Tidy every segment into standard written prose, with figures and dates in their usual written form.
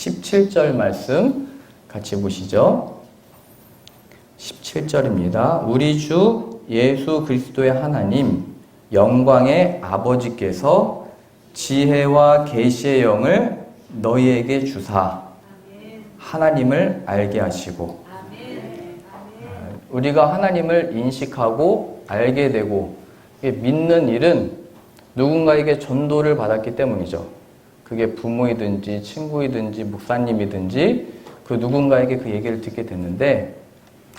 17절 말씀 같이 보시죠. 17절입니다. 우리 주 예수 그리스도의 하나님 영광의 아버지께서 지혜와 계시의 영을 너희에게 주사 하나님을 알게 하시고, 우리가 하나님을 인식하고 알게 되고 믿는 일은 누군가에게 전도를 받았기 때문이죠. 그게 부모이든지 친구이든지 목사님이든지 그 누군가에게 그 얘기를 듣게 됐는데,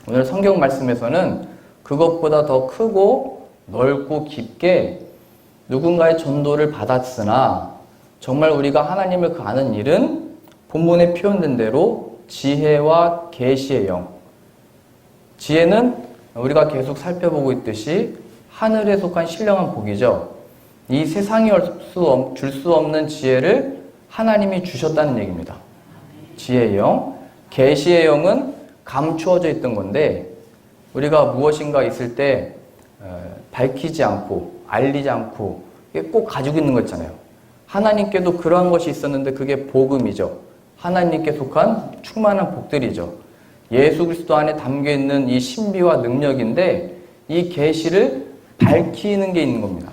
오늘 성경 말씀에서는 그것보다 더 크고 넓고 깊게 누군가의 전도를 받았으나 정말 우리가 하나님을 그 아는 일은 본문에 표현된 대로 지혜와 계시의 영. 지혜는 우리가 계속 살펴보고 있듯이 하늘에 속한 신령한 복이죠. 이 세상이 줄 수 없는 지혜를 하나님이 주셨다는 얘기입니다. 지혜의 영. 계시의 영은 감추어져 있던 건데, 우리가 무엇인가 있을 때 밝히지 않고 알리지 않고 꼭 가지고 있는 거 있잖아요. 하나님께도 그러한 것이 있었는데 그게 복음이죠. 하나님께 속한 충만한 복들이죠. 예수 그리스도 안에 담겨있는 이 신비와 능력인데 이 계시를 밝히는 게 있는 겁니다.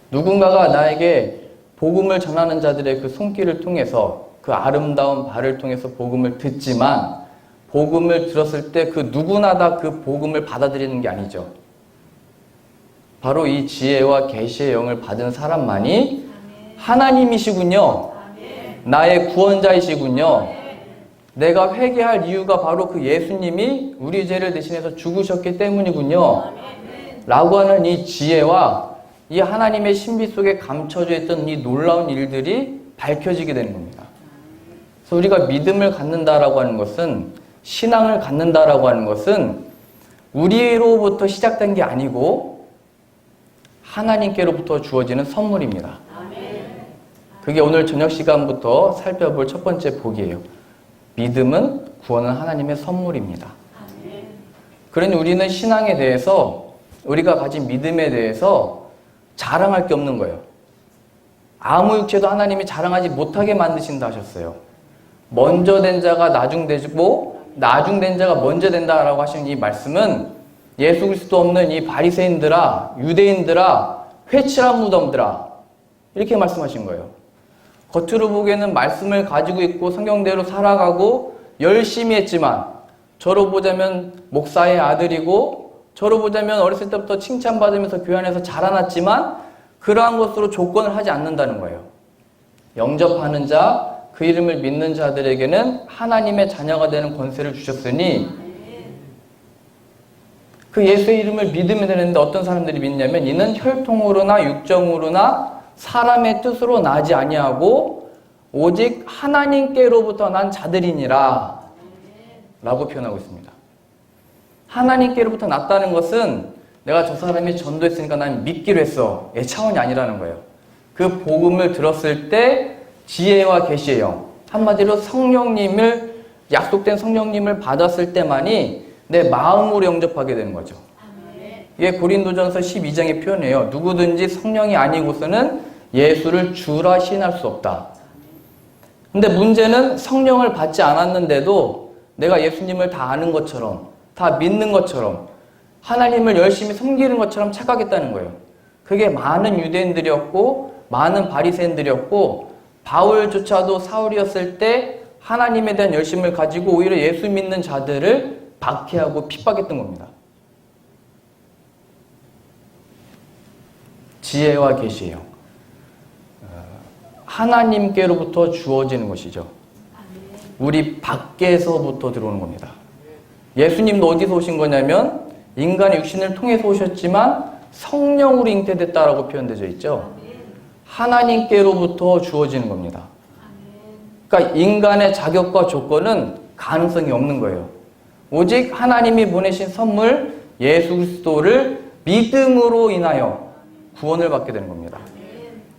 누군가가 나에게 복음을 전하는 자들의 그 손길을 통해서, 그 아름다운 발을 통해서 복음을 듣지만, 복음을 들었을 때 그 누구나 다 그 복음을 받아들이는 게 아니죠. 바로 이 지혜와 계시의 영을 받은 사람만이 하나님이시군요. 나의 구원자이시군요. 내가 회개할 이유가 바로 그 예수님이 우리 죄를 대신해서 죽으셨기 때문이군요. 라고 하는 이 지혜와 이 하나님의 신비 속에 감춰져 있던 이 놀라운 일들이 밝혀지게 되는 겁니다. 그래서 우리가 믿음을 갖는다라고 하는 것은, 신앙을 갖는다라고 하는 것은 우리로부터 시작된 게 아니고 하나님께로부터 주어지는 선물입니다. 그게 오늘 저녁 시간부터 살펴볼 첫 번째 복이에요. 믿음은, 구원은 하나님의 선물입니다. 그러니 우리는 신앙에 대해서, 우리가 가진 믿음에 대해서 자랑할 게 없는 거예요. 아무 육체도 하나님이 자랑하지 못하게 만드신다 하셨어요. 먼저 된 자가 나중되고 나중된 자가 먼저 된다라고 하신 이 말씀은 예수 그리스도 없는 이 바리새인들아, 유대인들아, 회칠한 무덤들아, 이렇게 말씀하신 거예요. 겉으로 보기에는 말씀을 가지고 있고 성경대로 살아가고 열심히 했지만, 저로 보자면 목사의 아들이고, 저로 보자면 어렸을 때부터 칭찬받으면서 교회 안에서 자라났지만 그러한 것으로 조건을 하지 않는다는 거예요. 영접하는 자, 그 이름을 믿는 자들에게는 하나님의 자녀가 되는 권세를 주셨으니, 그 예수의 이름을 믿으면 되는데 어떤 사람들이 믿냐면, 이는 혈통으로나 육정으로나 사람의 뜻으로 나지 아니하고 오직 하나님께로부터 난 자들이니라 라고 표현하고 있습니다. 하나님께로부터 났다는 것은 내가 저 사람이 전도했으니까 난 믿기로 했어, 의 차원이 아니라는 거예요. 그 복음을 들었을 때 지혜와 계시의 영, 한마디로 성령님을, 약속된 성령님을 받았을 때만이 내 마음으로 영접하게 되는 거죠. 이게 고린도전서 12장의 표현이에요. 누구든지 성령이 아니고서는 예수를 주라 시인할 수 없다. 근데 문제는 성령을 받지 않았는데도 내가 예수님을 다 아는 것처럼, 다 믿는 것처럼, 하나님을 열심히 섬기는 것처럼 착각했다는 거예요. 그게 많은 유대인들이었고 많은 바리새인들이었고, 바울조차도 사울이었을 때 하나님에 대한 열심을 가지고 오히려 예수 믿는 자들을 박해하고 핍박했던 겁니다. 지혜와 계시의 영, 하나님께로부터 주어지는 것이죠. 우리 밖에서부터 들어오는 겁니다. 예수님도 어디서 오신 거냐면 인간의 육신을 통해서 오셨지만 성령으로 잉태됐다라고 표현되어 있죠. 하나님께로부터 주어지는 겁니다. 그러니까 인간의 자격과 조건은 가능성이 없는 거예요. 오직 하나님이 보내신 선물 예수 그리스도를 믿음으로 인하여 구원을 받게 되는 겁니다.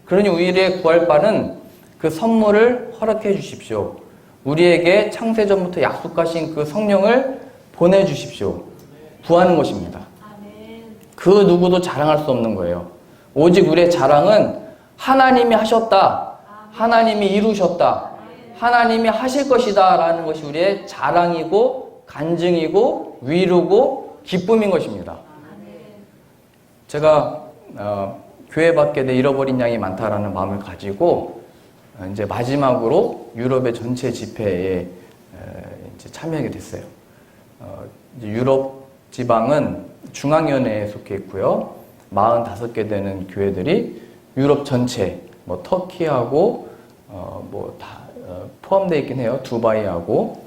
그러니 우리의 구할 바는 그 선물을 허락해 주십시오. 우리에게 창세전부터 약속하신 그 성령을 보내주십시오. 구하는 것입니다. 그 누구도 자랑할 수 없는 거예요. 오직 우리의 자랑은 하나님이 하셨다, 하나님이 이루셨다, 하나님이 하실 것이다 라는 것이 우리의 자랑이고 간증이고 위로고 기쁨인 것입니다. 제가 교회 밖에 내 잃어버린 양이 많다라는 마음을 가지고 이제 마지막으로 유럽의 전체 집회에 이제 참여하게 됐어요. 이제 유럽 지방은 중앙위원회에 속해 있고요. 45개 되는 교회들이 유럽 전체, 뭐 터키하고 뭐 다 포함되어 있긴 해요. 두바이하고.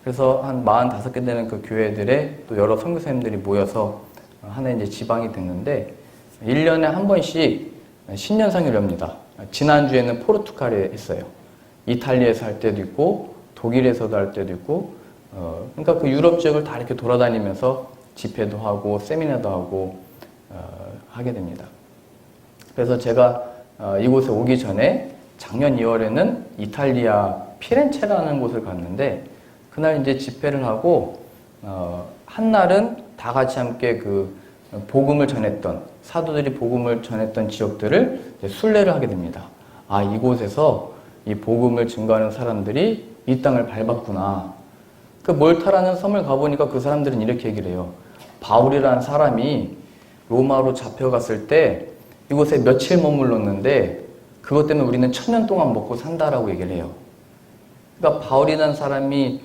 그래서 한 45개 되는 그 교회들에 또 여러 선교사님들이 모여서 하나의 이제 지방이 됐는데 1년에 한 번씩 신년상을 엽니다. 지난주에는 포르투갈에 했어요. 이탈리아에서 할 때도 있고 독일에서도 할 때도 있고 그러니까 그 유럽 지역을 다 이렇게 돌아다니면서 집회도 하고 세미나도 하고 하게 됩니다. 그래서 제가 이곳에 오기 전에 작년 2월에는 이탈리아 피렌체라는 곳을 갔는데 그날 이제 집회를 하고 한 날은 다 같이 함께 그 복음을 전했던 사도들이 복음을 전했던 지역들을 순례를 하게 됩니다. 아, 이곳에서 이 복음을 증거하는 사람들이 이 땅을 밟았구나. 그 몰타라는 섬을 가보니까 그 사람들은 이렇게 얘기를 해요. 바울이라는 사람이 로마로 잡혀갔을 때 이곳에 며칠 머물렀는데 그것 때문에 우리는 1000년 동안 먹고 산다라고 얘기를 해요. 그러니까 바울이라는 사람이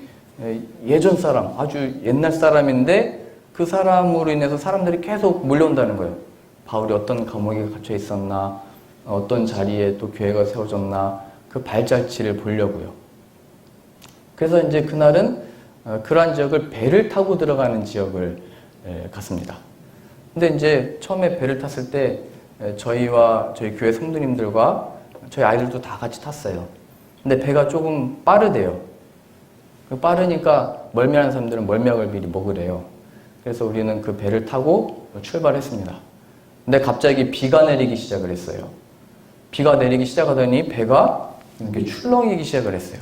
예전 사람, 아주 옛날 사람인데 그 사람으로 인해서 사람들이 계속 몰려온다는 거예요. 바울이 어떤 감옥에 갇혀 있었나, 어떤 자리에 또 교회가 세워졌나, 그 발자취를 보려고요. 그래서 이제 그날은 그러한 지역을 배를 타고 들어가는 지역을 갔습니다. 근데 이제 처음에 배를 탔을 때 저희와 저희 교회 성도님들과 저희 아이들도 다 같이 탔어요. 근데 배가 조금 빠르대요. 빠르니까 멀미하는 사람들은 멀미약을 미리 먹으래요. 그래서 우리는 그 배를 타고 출발했습니다. 근데 갑자기 비가 내리기 시작을 했어요. 비가 내리기 시작하더니 배가 이렇게 출렁이기 시작을 했어요.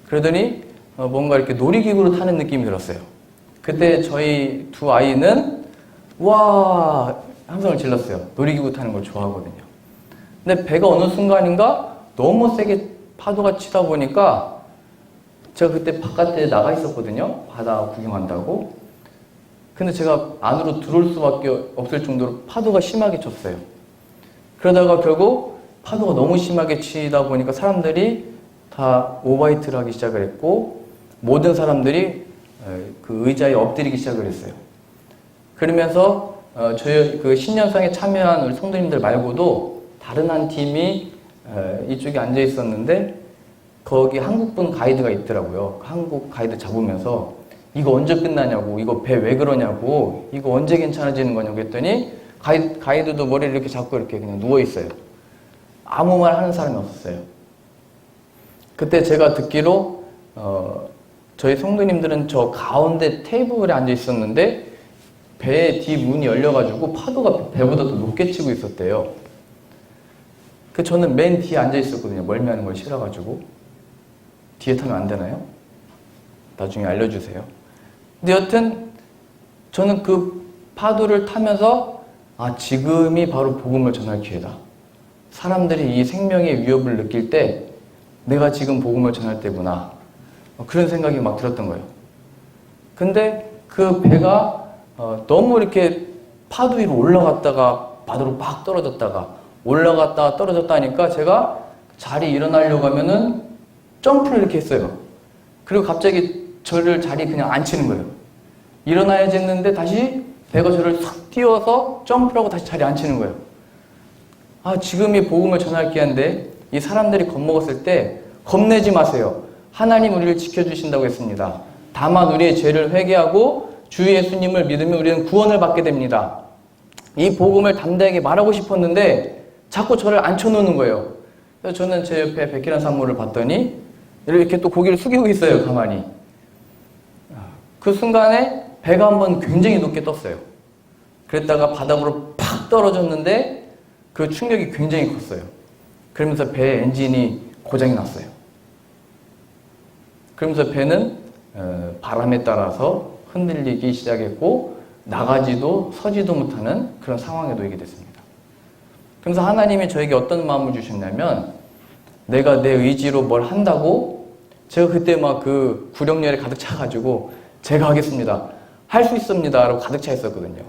그러더니 뭔가 이렇게 놀이기구로 타는 느낌이 들었어요. 그때 저희 두 아이는 와 함성을 질렀어요. 놀이기구 타는 걸 좋아하거든요. 근데 배가 어느 순간인가 너무 세게 파도가 치다 보니까 제가 그때 바깥에 나가 있었거든요. 바다 구경한다고. 근데 제가 안으로 들어올 수밖에 없을 정도로 파도가 심하게 쳤어요. 그러다가 결국 파도가 너무 심하게 치다 보니까 사람들이 다 오바이트를 하기 시작을 했고 모든 사람들이 그 의자에 엎드리기 시작을 했어요. 그러면서 저희 그 신년상에 참여한 우리 성도님들 말고도 다른 한 팀이 이쪽에 앉아 있었는데 거기 한국분 가이드가 있더라고요. 한국 가이드 잡으면서 이거 언제 끝나냐고, 이거 배 왜 그러냐고, 이거 언제 괜찮아지는 거냐고 했더니 가이드도 머리를 이렇게 잡고 이렇게 그냥 누워 있어요. 아무 말 하는 사람이 없었어요. 그때 제가 듣기로 저희 성도님들은 저 가운데 테이블에 앉아 있었는데 배의 뒷문이 열려가지고 파도가 배보다 더 높게 치고 있었대요. 저는 맨 뒤에 앉아 있었거든요. 멀미하는 걸 싫어가지고. 뒤에 타면 안 되나요? 나중에 알려주세요. 근데 여튼 저는 그 파도를 타면서 아, 지금이 바로 복음을 전할 기회다. 사람들이 이 생명의 위협을 느낄 때 내가 지금 복음을 전할 때구나. 그런 생각이 막 들었던 거예요. 근데 그 배가 너무 이렇게 파도 위로 올라갔다가 바다로 막 떨어졌다가 올라갔다가 떨어졌다 하니까 제가 자리에 일어나려고 하면은 점프를 이렇게 했어요. 그리고 갑자기 저를 자리에 그냥 앉히는 거예요. 일어나야지 했는데 다시 배가 저를 싹 띄워서 점프를 하고 다시 자리에 앉히는 거예요. 아, 지금이 복음을 전할 기회인데 이 사람들이 겁먹었을 때 겁내지 마세요. 하나님 우리를 지켜주신다고 했습니다. 다만 우리의 죄를 회개하고 주 예수님을 믿으면 우리는 구원을 받게 됩니다. 이 복음을 담대하게 말하고 싶었는데 자꾸 저를 앉혀놓는 거예요. 그래서 저는 제 옆에 백희란 산모를 봤더니 이렇게 또 고개를 숙이고 있어요. 가만히. 그 순간에 배가 한번 굉장히 높게 떴어요. 그랬다가 바닥으로 팍 떨어졌는데 그 충격이 굉장히 컸어요. 그러면서 배 엔진이 고장이 났어요. 그러면서 배는 바람에 따라서 흔들리기 시작했고 나가지도 서지도 못하는 그런 상황에 놓이게 됐습니다. 그러면서 하나님이 저에게 어떤 마음을 주셨냐면 내가 내 의지로 뭘 한다고 제가 그때 막 그 구령열에 가득 차가지고 제가 하겠습니다. 할 수 있습니다. 라고 가득 차 있었거든요.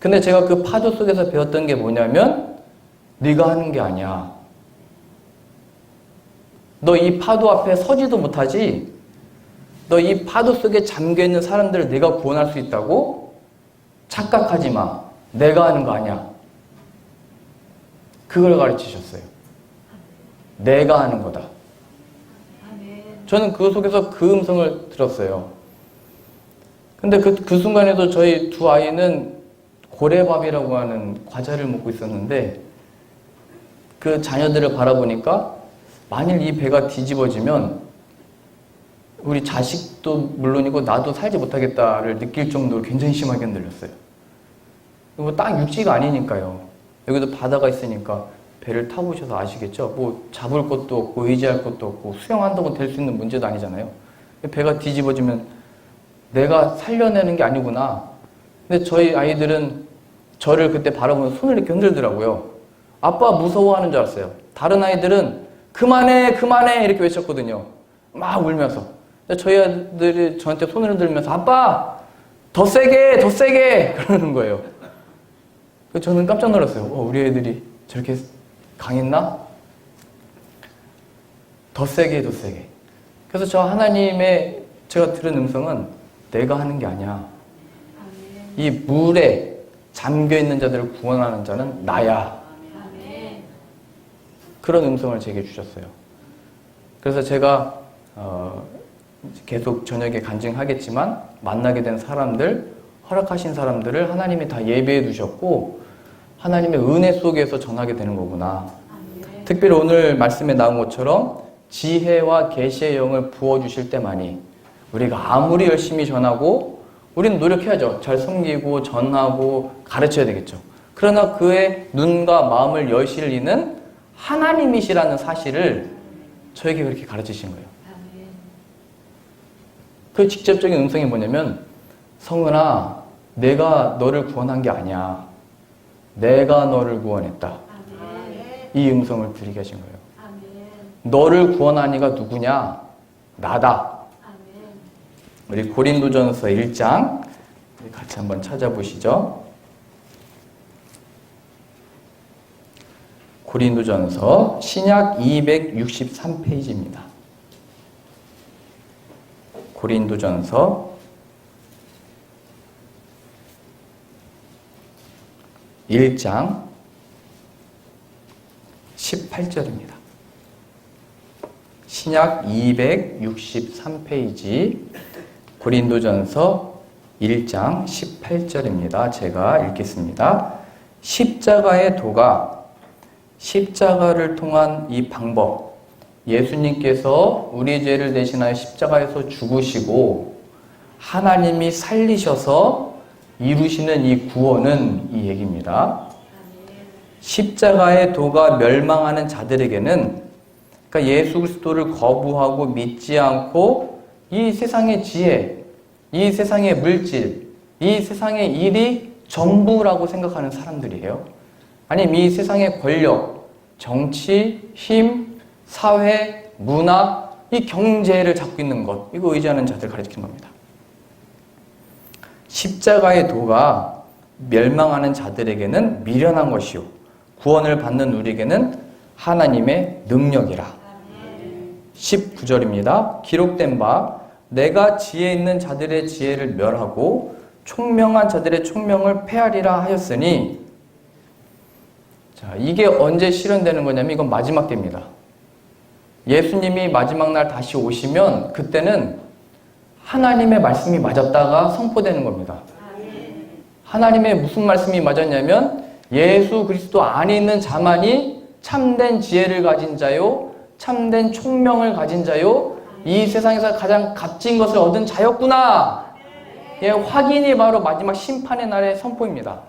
근데 제가 그 파도 속에서 배웠던 게 뭐냐면 네가 하는 게 아니야. 너 이 파도 앞에 서지도 못하지? 너 이 파도 속에 잠겨있는 사람들을 내가 구원할 수 있다고? 착각하지 마. 내가 하는 거 아니야. 그걸 가르치셨어요. 내가 하는 거다. 저는 그 속에서 그 음성을 들었어요. 근데 그 순간에도 저희 두 아이는 고래밥이라고 하는 과자를 먹고 있었는데 그 자녀들을 바라보니까 만일 이 배가 뒤집어지면 우리 자식도 물론이고 나도 살지 못하겠다를 느낄 정도로 굉장히 심하게 흔들렸어요. 뭐 딱 육지가 아니니까요. 여기도 바다가 있으니까 배를 타보셔서 아시겠죠? 뭐 잡을 것도 없고 의지할 것도 없고 수영한다고 될 수 있는 문제도 아니잖아요. 배가 뒤집어지면 내가 살려내는 게 아니구나. 근데 저희 아이들은 저를 그때 바라보면 손을 이렇게 흔들더라고요. 아빠 무서워하는 줄 알았어요. 다른 아이들은 그만해 그만해 이렇게 외쳤거든요. 막 울면서. 근데 저희 아이들이 저한테 손을 흔들면서 아빠 더 세게 더 세게 그러는 거예요. 저는 깜짝 놀랐어요. 우리 애들이 저렇게 강했나? 더 세게 더 세게. 그래서 저 하나님의 제가 들은 음성은 내가 하는 게 아니야. 이 물에 잠겨있는 자들을 구원하는 자는 나야. 그런 음성을 제게 주셨어요. 그래서 제가 계속 저녁에 간증하겠지만 만나게 된 사람들, 허락하신 사람들을 하나님이 다 예배해 두셨고 하나님의 은혜 속에서 전하게 되는 거구나. 특별히 오늘 말씀에 나온 것처럼 지혜와 계시의 영을 부어주실 때만이 우리가 아무리 열심히 전하고 우리는 노력해야죠. 잘 섬기고 전하고 가르쳐야 되겠죠. 그러나 그의 눈과 마음을 여실 이는 하나님이시라는 사실을 저에게 그렇게 가르치신 거예요. 그 직접적인 음성이 뭐냐면 성은아 내가 너를 구원한 게 아니야. 내가 너를 구원했다. 이 음성을 드리게 하신 거예요. 너를 구원한 이가 누구냐? 나다. 우리 고린도전서 1장 같이 한번 찾아보시죠. 고린도전서 신약 263페이지입니다. 고린도전서 1장 18절입니다. 신약 263페이지 고린도전서 1장 18절입니다. 제가 읽겠습니다. 십자가의 도가 십자가를 통한 이 방법, 예수님께서 우리 죄를 대신하여 십자가에서 죽으시고 하나님이 살리셔서 이루시는 이 구원은 이 얘기입니다. 십자가의 도가 멸망하는 자들에게는 그러니까 예수 그리스도를 거부하고 믿지 않고 이 세상의 지혜, 이 세상의 물질, 이 세상의 일이 전부라고 생각하는 사람들이에요. 아니면 이 세상의 권력, 정치, 힘, 사회, 문화, 이 경제를 잡고 있는 것, 이거 의지하는 자들 가르치는 겁니다. 십자가의 도가 멸망하는 자들에게는 미련한 것이요 구원을 받는 우리에게는 하나님의 능력이라. 19절입니다. 기록된 바 내가 지혜 있는 자들의 지혜를 멸하고 총명한 자들의 총명을 폐하리라 하였으니, 자, 이게 언제 실현되는 거냐면 이건 마지막 때입니다. 예수님이 마지막 날 다시 오시면 그때는 하나님의 말씀이 맞았다가 선포되는 겁니다. 하나님의 무슨 말씀이 맞았냐면 예수 그리스도 안에 있는 자만이 참된 지혜를 가진 자요 참된 총명을 가진 자요 이 세상에서 가장 값진 것을 얻은 자였구나. 예, 확인이 바로 마지막 심판의 날의 선포입니다.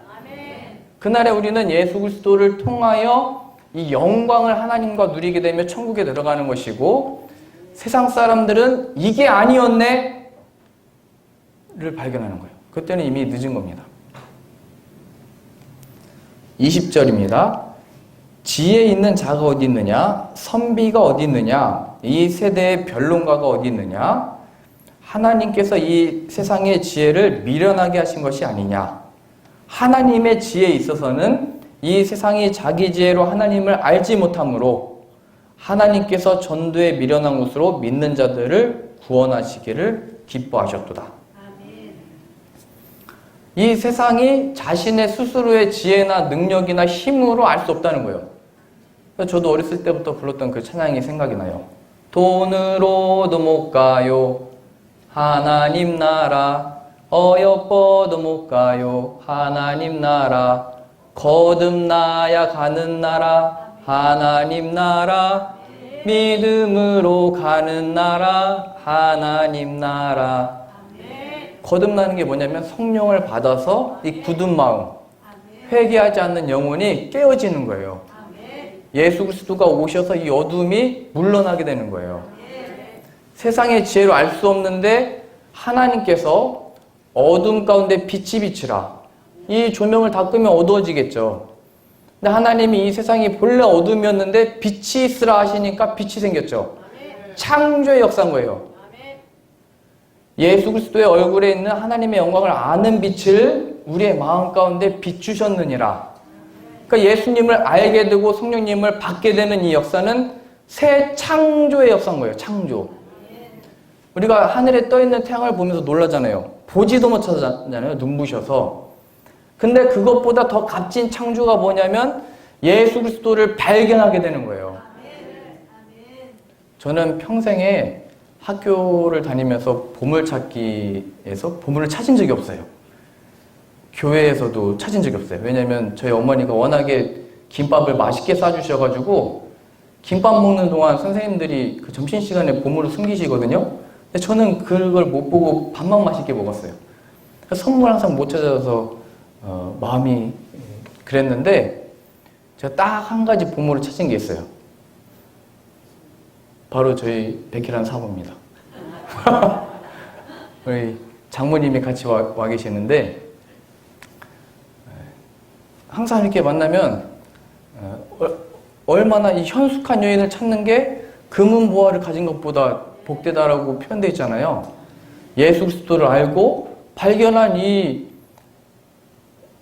그날에 우리는 예수 그리스도를 통하여 이 영광을 하나님과 누리게 되며 천국에 들어가는 것이고, 세상 사람들은 이게 아니었네 를 발견하는 거예요. 그때는 이미 늦은 겁니다. 20절입니다. 지혜 있는 자가 어디 있느냐? 선비가 어디 있느냐? 이 세대의 변론가가 어디 있느냐? 하나님께서 이 세상의 지혜를 미련하게 하신 것이 아니냐? 하나님의 지혜에 있어서는 이 세상이 자기 지혜로 하나님을 알지 못하므로 하나님께서 전도에 미련한 것으로 믿는 자들을 구원하시기를 기뻐하셨도다. 이 세상이 자신의 스스로의 지혜나 능력이나 힘으로 알 수 없다는 거예요. 저도 어렸을 때부터 불렀던 그 찬양이 생각이 나요. 돈으로도 못 가요 하나님 나라, 어여뻐도 못 가요 하나님 나라, 거듭나야 가는 나라 하나님 나라, 믿음으로 가는 나라 하나님 나라. 거듭나는 게 뭐냐면 성령을 받아서 이 굳은 마음, 회개하지 않는 영혼이 깨어지는 거예요. 예수 그리스도가 오셔서 이 어둠이 물러나게 되는 거예요. 세상의 지혜로 알 수 없는데 하나님께서 어둠 가운데 빛이 비치라. 이 조명을 다 끄면 어두워지겠죠. 근데 하나님이 이 세상이 본래 어둠이었는데 빛이 있으라 하시니까 빛이 생겼죠. 창조의 역사인 거예요. 예수 그리스도의 얼굴에 있는 하나님의 영광을 아는 빛을 우리의 마음 가운데 비추셨느니라. 그러니까 예수님을 알게 되고 성령님을 받게 되는 이 역사는 새 창조의 역사인 거예요. 창조. 우리가 하늘에 떠 있는 태양을 보면서 놀라잖아요. 보지도 못하잖아요. 눈부셔서. 근데 그것보다 더 값진 창조가 뭐냐면 예수 그리스도를 발견하게 되는 거예요. 저는 평생에 학교를 다니면서 보물찾기에서 보물을 찾은 적이 없어요. 교회에서도 찾은 적이 없어요. 왜냐면 저희 어머니가 워낙에 김밥을 맛있게 싸주셔가지고 김밥 먹는 동안 선생님들이 그 점심시간에 보물을 숨기시거든요. 근데 저는 그걸 못 보고 밥만 맛있게 먹었어요. 선물 항상 못 찾아서 마음이 그랬는데 제가 딱 한 가지 보물을 찾은 게 있어요. 바로 저희 백희란 사모입니다. 우리 장모님이 같이 와 계시는데 항상 이렇게 만나면 얼마나 이 현숙한 여인을 찾는 게 금은 보화를 가진 것보다 복되다라고 표현되어 있잖아요. 예수 그리스도를 알고 발견한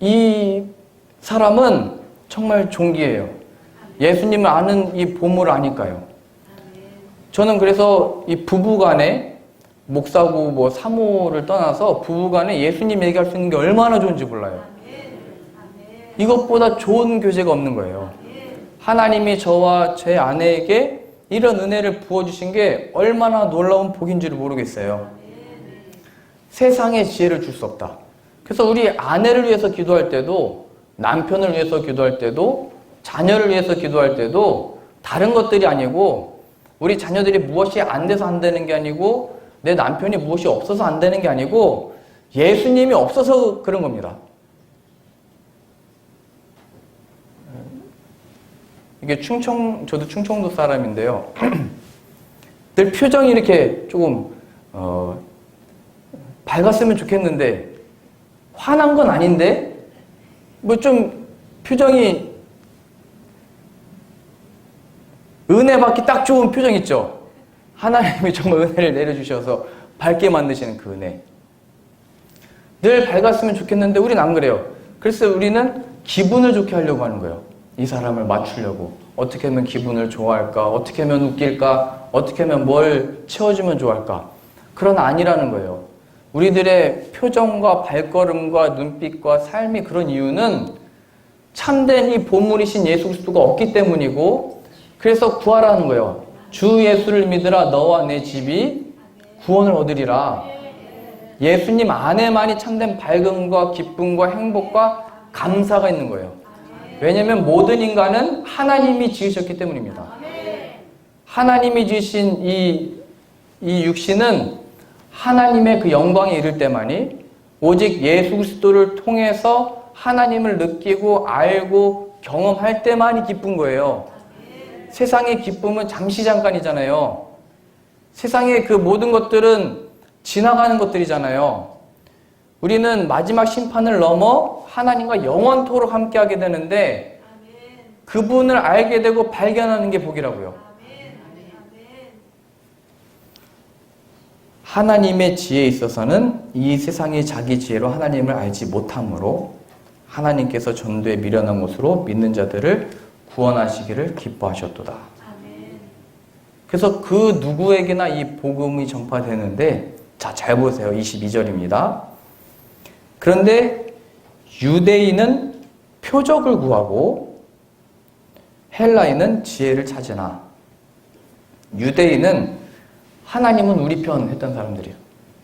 이 사람은 정말 존귀해요. 예수님을 아는 이 보물을 아니까요. 저는 그래서 이 부부간에 목사고 뭐 사모를 떠나서 부부간에 예수님 얘기할 수 있는 게 얼마나 좋은지 몰라요. 이것보다 좋은 교제가 없는 거예요. 하나님이 저와 제 아내에게 이런 은혜를 부어주신 게 얼마나 놀라운 복인 줄 모르겠어요. 세상의 지혜를 줄 수 없다. 그래서 우리 아내를 위해서 기도할 때도, 남편을 위해서 기도할 때도, 자녀를 위해서 기도할 때도 다른 것들이 아니고, 우리 자녀들이 무엇이 안 돼서 안 되는 게 아니고, 내 남편이 무엇이 없어서 안 되는 게 아니고 예수님이 없어서 그런 겁니다. 이게 저도 충청도 사람인데요. 늘 표정이 이렇게 조금 밝았으면 좋겠는데 화난 건 아닌데 뭐 좀 표정이 은혜 받기 딱 좋은 표정 있죠. 하나님이 정말 은혜를 내려주셔서 밝게 만드시는 그 은혜. 늘 밝았으면 좋겠는데 우리는 안 그래요. 그래서 우리는 기분을 좋게 하려고 하는 거예요. 이 사람을 맞추려고. 어떻게 하면 기분을 좋아할까? 어떻게 하면 웃길까? 어떻게 하면 뭘 채워주면 좋아할까? 그러나 아니라는 거예요. 우리들의 표정과 발걸음과 눈빛과 삶이 그런 이유는 참된 이 보물이신 예수 그리스도가 없기 때문이고, 그래서 구하라는 거예요. 주 예수를 믿으라 너와 내 집이 구원을 얻으리라. 예수님 안에만이 참된 밝음과 기쁨과 행복과 감사가 있는 거예요. 왜냐하면 모든 인간은 하나님이 지으셨기 때문입니다. 하나님이 지으신 이 육신은 하나님의 그 영광에 이를 때만이, 오직 예수 그리스도를 통해서 하나님을 느끼고 알고 경험할 때만이 기쁜 거예요. 세상의 기쁨은 잠시 잠깐이잖아요. 세상의 그 모든 것들은 지나가는 것들이잖아요. 우리는 마지막 심판을 넘어 하나님과 영원토록 함께하게 되는데 그분을 알게 되고 발견하는 게 복이라고요. 하나님의 지혜에 있어서는 이 세상이 자기 지혜로 하나님을 알지 못하므로 하나님께서 전도에 미련한 것으로 믿는 자들을 구원하시기를 기뻐하셨도다. 그래서 그 누구에게나 이 복음이 전파되는데, 자, 잘 보세요. 22절입니다. 그런데 유대인은 표적을 구하고 헬라인은 지혜를 찾으나, 유대인은 하나님은 우리 편 했던 사람들이에요.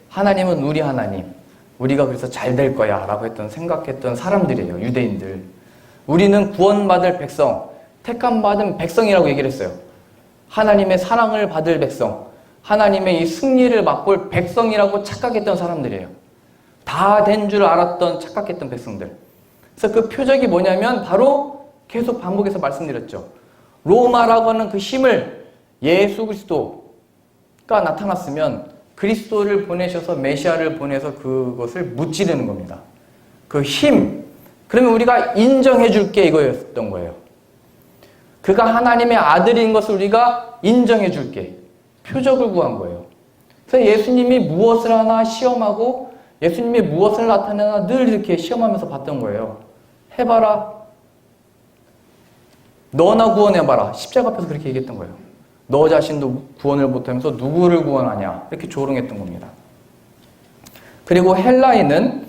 하나님은 우리 하나님, 우리가 그래서 잘 될 거야 라고 생각했던 사람들이에요. 유대인들. 우리는 구원받을 백성, 택함받은 백성이라고 얘기를 했어요. 하나님의 사랑을 받을 백성, 하나님의 이 승리를 맛볼 백성이라고 착각했던 사람들이에요. 다 된 줄 알았던 착각했던 백성들. 그래서 그 표적이 뭐냐면 바로 계속 반복해서 말씀드렸죠. 로마라고 하는 그 힘을, 예수 그리스도가 나타났으면 그리스도를 보내셔서 메시아를 보내서 그것을 무찌르는 겁니다. 그 힘, 그러면 우리가 인정해 줄게 이거였던 거예요. 그가 하나님의 아들인 것을 우리가 인정해 줄게. 표적을 구한 거예요. 그래서 예수님이 무엇을 하나 시험하고 예수님이 무엇을 나타내나 늘 이렇게 시험하면서 봤던 거예요. 해봐라. 너나 구원해봐라. 십자가 앞에서 그렇게 얘기했던 거예요. 너 자신도 구원을 못하면서 누구를 구원하냐. 이렇게 조롱했던 겁니다. 그리고 헬라인은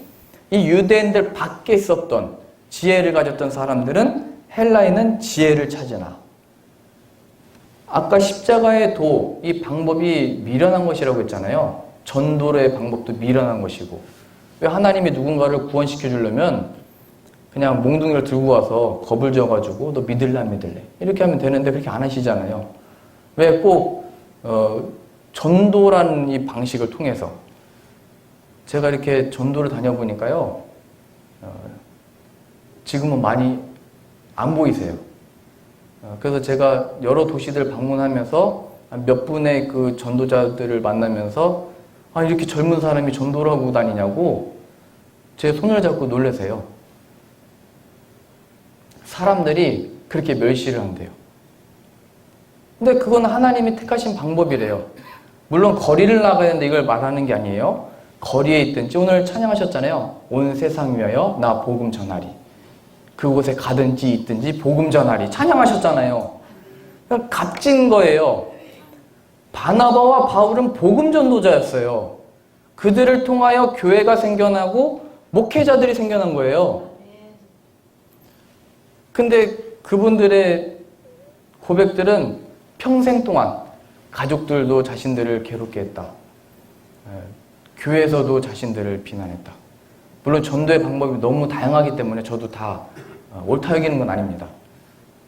이 유대인들 밖에 있었던 지혜를 가졌던 사람들은 헬라인은 지혜를 찾으나, 아까 십자가의 도, 이 방법이 미련한 것이라고 했잖아요. 전도의 방법도 미련한 것이고, 왜 하나님이 누군가를 구원시켜 주려면 그냥 몽둥이를 들고 와서 겁을 줘가지고 너 믿을래 안 믿을래 이렇게 하면 되는데 그렇게 안 하시잖아요. 왜 꼭 전도라는 이 방식을 통해서, 제가 이렇게 전도를 다녀보니까요, 지금은 많이 안 보이세요. 그래서 제가 여러 도시들 방문하면서 몇 분의 그 전도자들을 만나면서 이렇게 젊은 사람이 전도를 하고 다니냐고 제 손을 잡고 놀라세요. 사람들이 그렇게 멸시를 한대요. 근데 그건 하나님이 택하신 방법이래요. 물론 거리를 나가야 되는데 이걸 말하는 게 아니에요. 거리에 있든지, 오늘 찬양하셨잖아요. 온 세상 위하여 나 복음 전하리. 그곳에 가든지 있든지 복음 전하리. 찬양하셨잖아요. 그냥 값진 거예요. 바나바와 바울은 복음 전도자였어요. 그들을 통하여 교회가 생겨나고 목회자들이 생겨난 거예요. 근데 그분들의 고백들은 평생 동안 가족들도 자신들을 괴롭게 했다. 교회에서도 자신들을 비난했다. 물론 전도의 방법이 너무 다양하기 때문에 저도 다 옳다 여기는 건 아닙니다.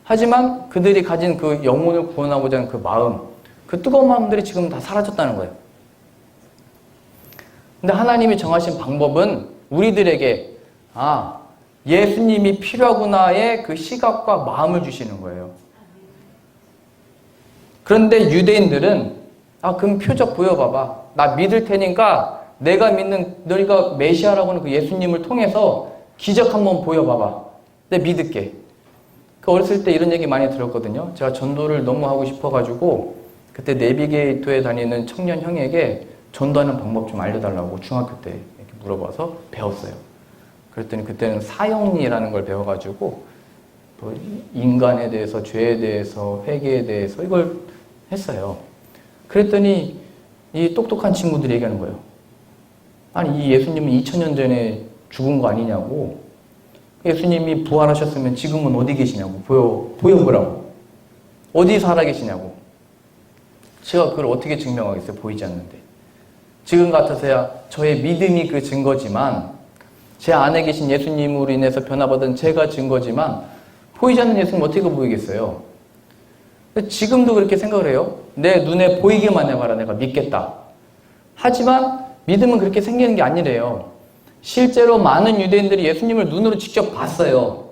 하지만 그들이 가진 그 영혼을 구원하고자 하는 그 마음, 그 뜨거운 마음들이 지금 다 사라졌다는 거예요. 근데 하나님이 정하신 방법은 우리들에게 예수님이 필요하구나의 그 시각과 마음을 주시는 거예요. 그런데 유대인들은 그럼 표적 보여봐봐. 나 믿을 테니까 내가 믿는 너희가 메시아라고 하는 그 예수님을 통해서 기적 한번 보여봐봐. 내가 믿을게. 그 어렸을 때 이런 얘기 많이 들었거든요. 제가 전도를 너무 하고 싶어가지고 그때 내비게이터에 다니는 청년 형에게 전도하는 방법 좀 알려달라고 중학교 때 이렇게 물어봐서 배웠어요. 그랬더니 그때는 사형리라는 걸 배워가지고 인간에 대해서, 죄에 대해서, 회개에 대해서 이걸 했어요. 그랬더니 이 똑똑한 친구들이 얘기하는 거예요. 아니, 이 예수님은 2000년 전에 죽은 거 아니냐고. 예수님이 부활하셨으면 지금은 어디 계시냐고. 보여보라고. 어디 살아계시냐고. 제가 그걸 어떻게 증명하겠어요? 보이지 않는데. 지금 같아서야 저의 믿음이 그 증거지만, 제 안에 계신 예수님으로 인해서 변화받은 제가 증거지만, 보이지 않는 예수님 어떻게 보이겠어요? 지금도 그렇게 생각을 해요. 내 눈에 보이기만 해봐라. 내가 믿겠다. 하지만 믿음은 그렇게 생기는 게 아니래요. 실제로 많은 유대인들이 예수님을 눈으로 직접 봤어요.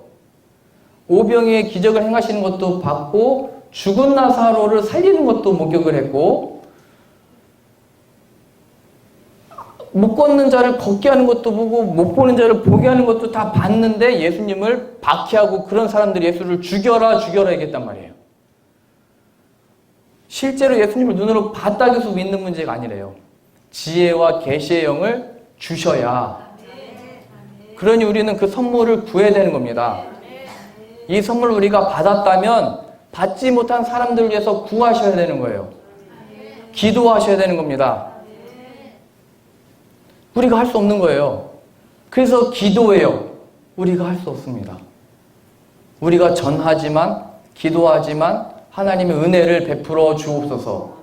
오병이의 기적을 행하시는 것도 봤고, 죽은 나사로를 살리는 것도 목격을 했고, 못 걷는 자를 걷게 하는 것도 보고 못 보는 자를 보게 하는 것도 다 봤는데 예수님을 박해하고 그런 사람들이 예수를 죽여라 얘기했단 말이에요. 실제로 예수님을 눈으로 봤다 해서 믿는 문제가 아니래요. 지혜와 계시의 영을 주셔야. 그러니 우리는 그 선물을 구해야 되는 겁니다. 이 선물을 우리가 받았다면 받지 못한 사람들을 위해서 구하셔야 되는 거예요. 기도하셔야 되는 겁니다. 우리가 할 수 없는 거예요. 그래서 기도해요. 우리가 할 수 없습니다. 우리가 전하지만, 기도하지만 하나님의 은혜를 베풀어 주옵소서.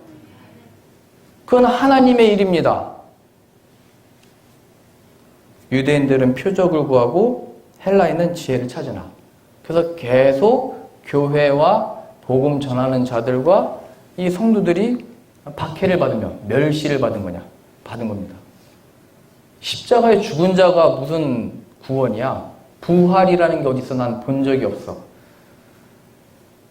그건 하나님의 일입니다. 유대인들은 표적을 구하고 헬라인은 지혜를 찾으나. 그래서 계속 교회와 복음 전하는 자들과 이 성도들이 박해를 받으며 멸시를 받은 겁니다. 십자가에 죽은 자가 무슨 구원이야? 부활이라는 게 어디서 난 본 적이 없어.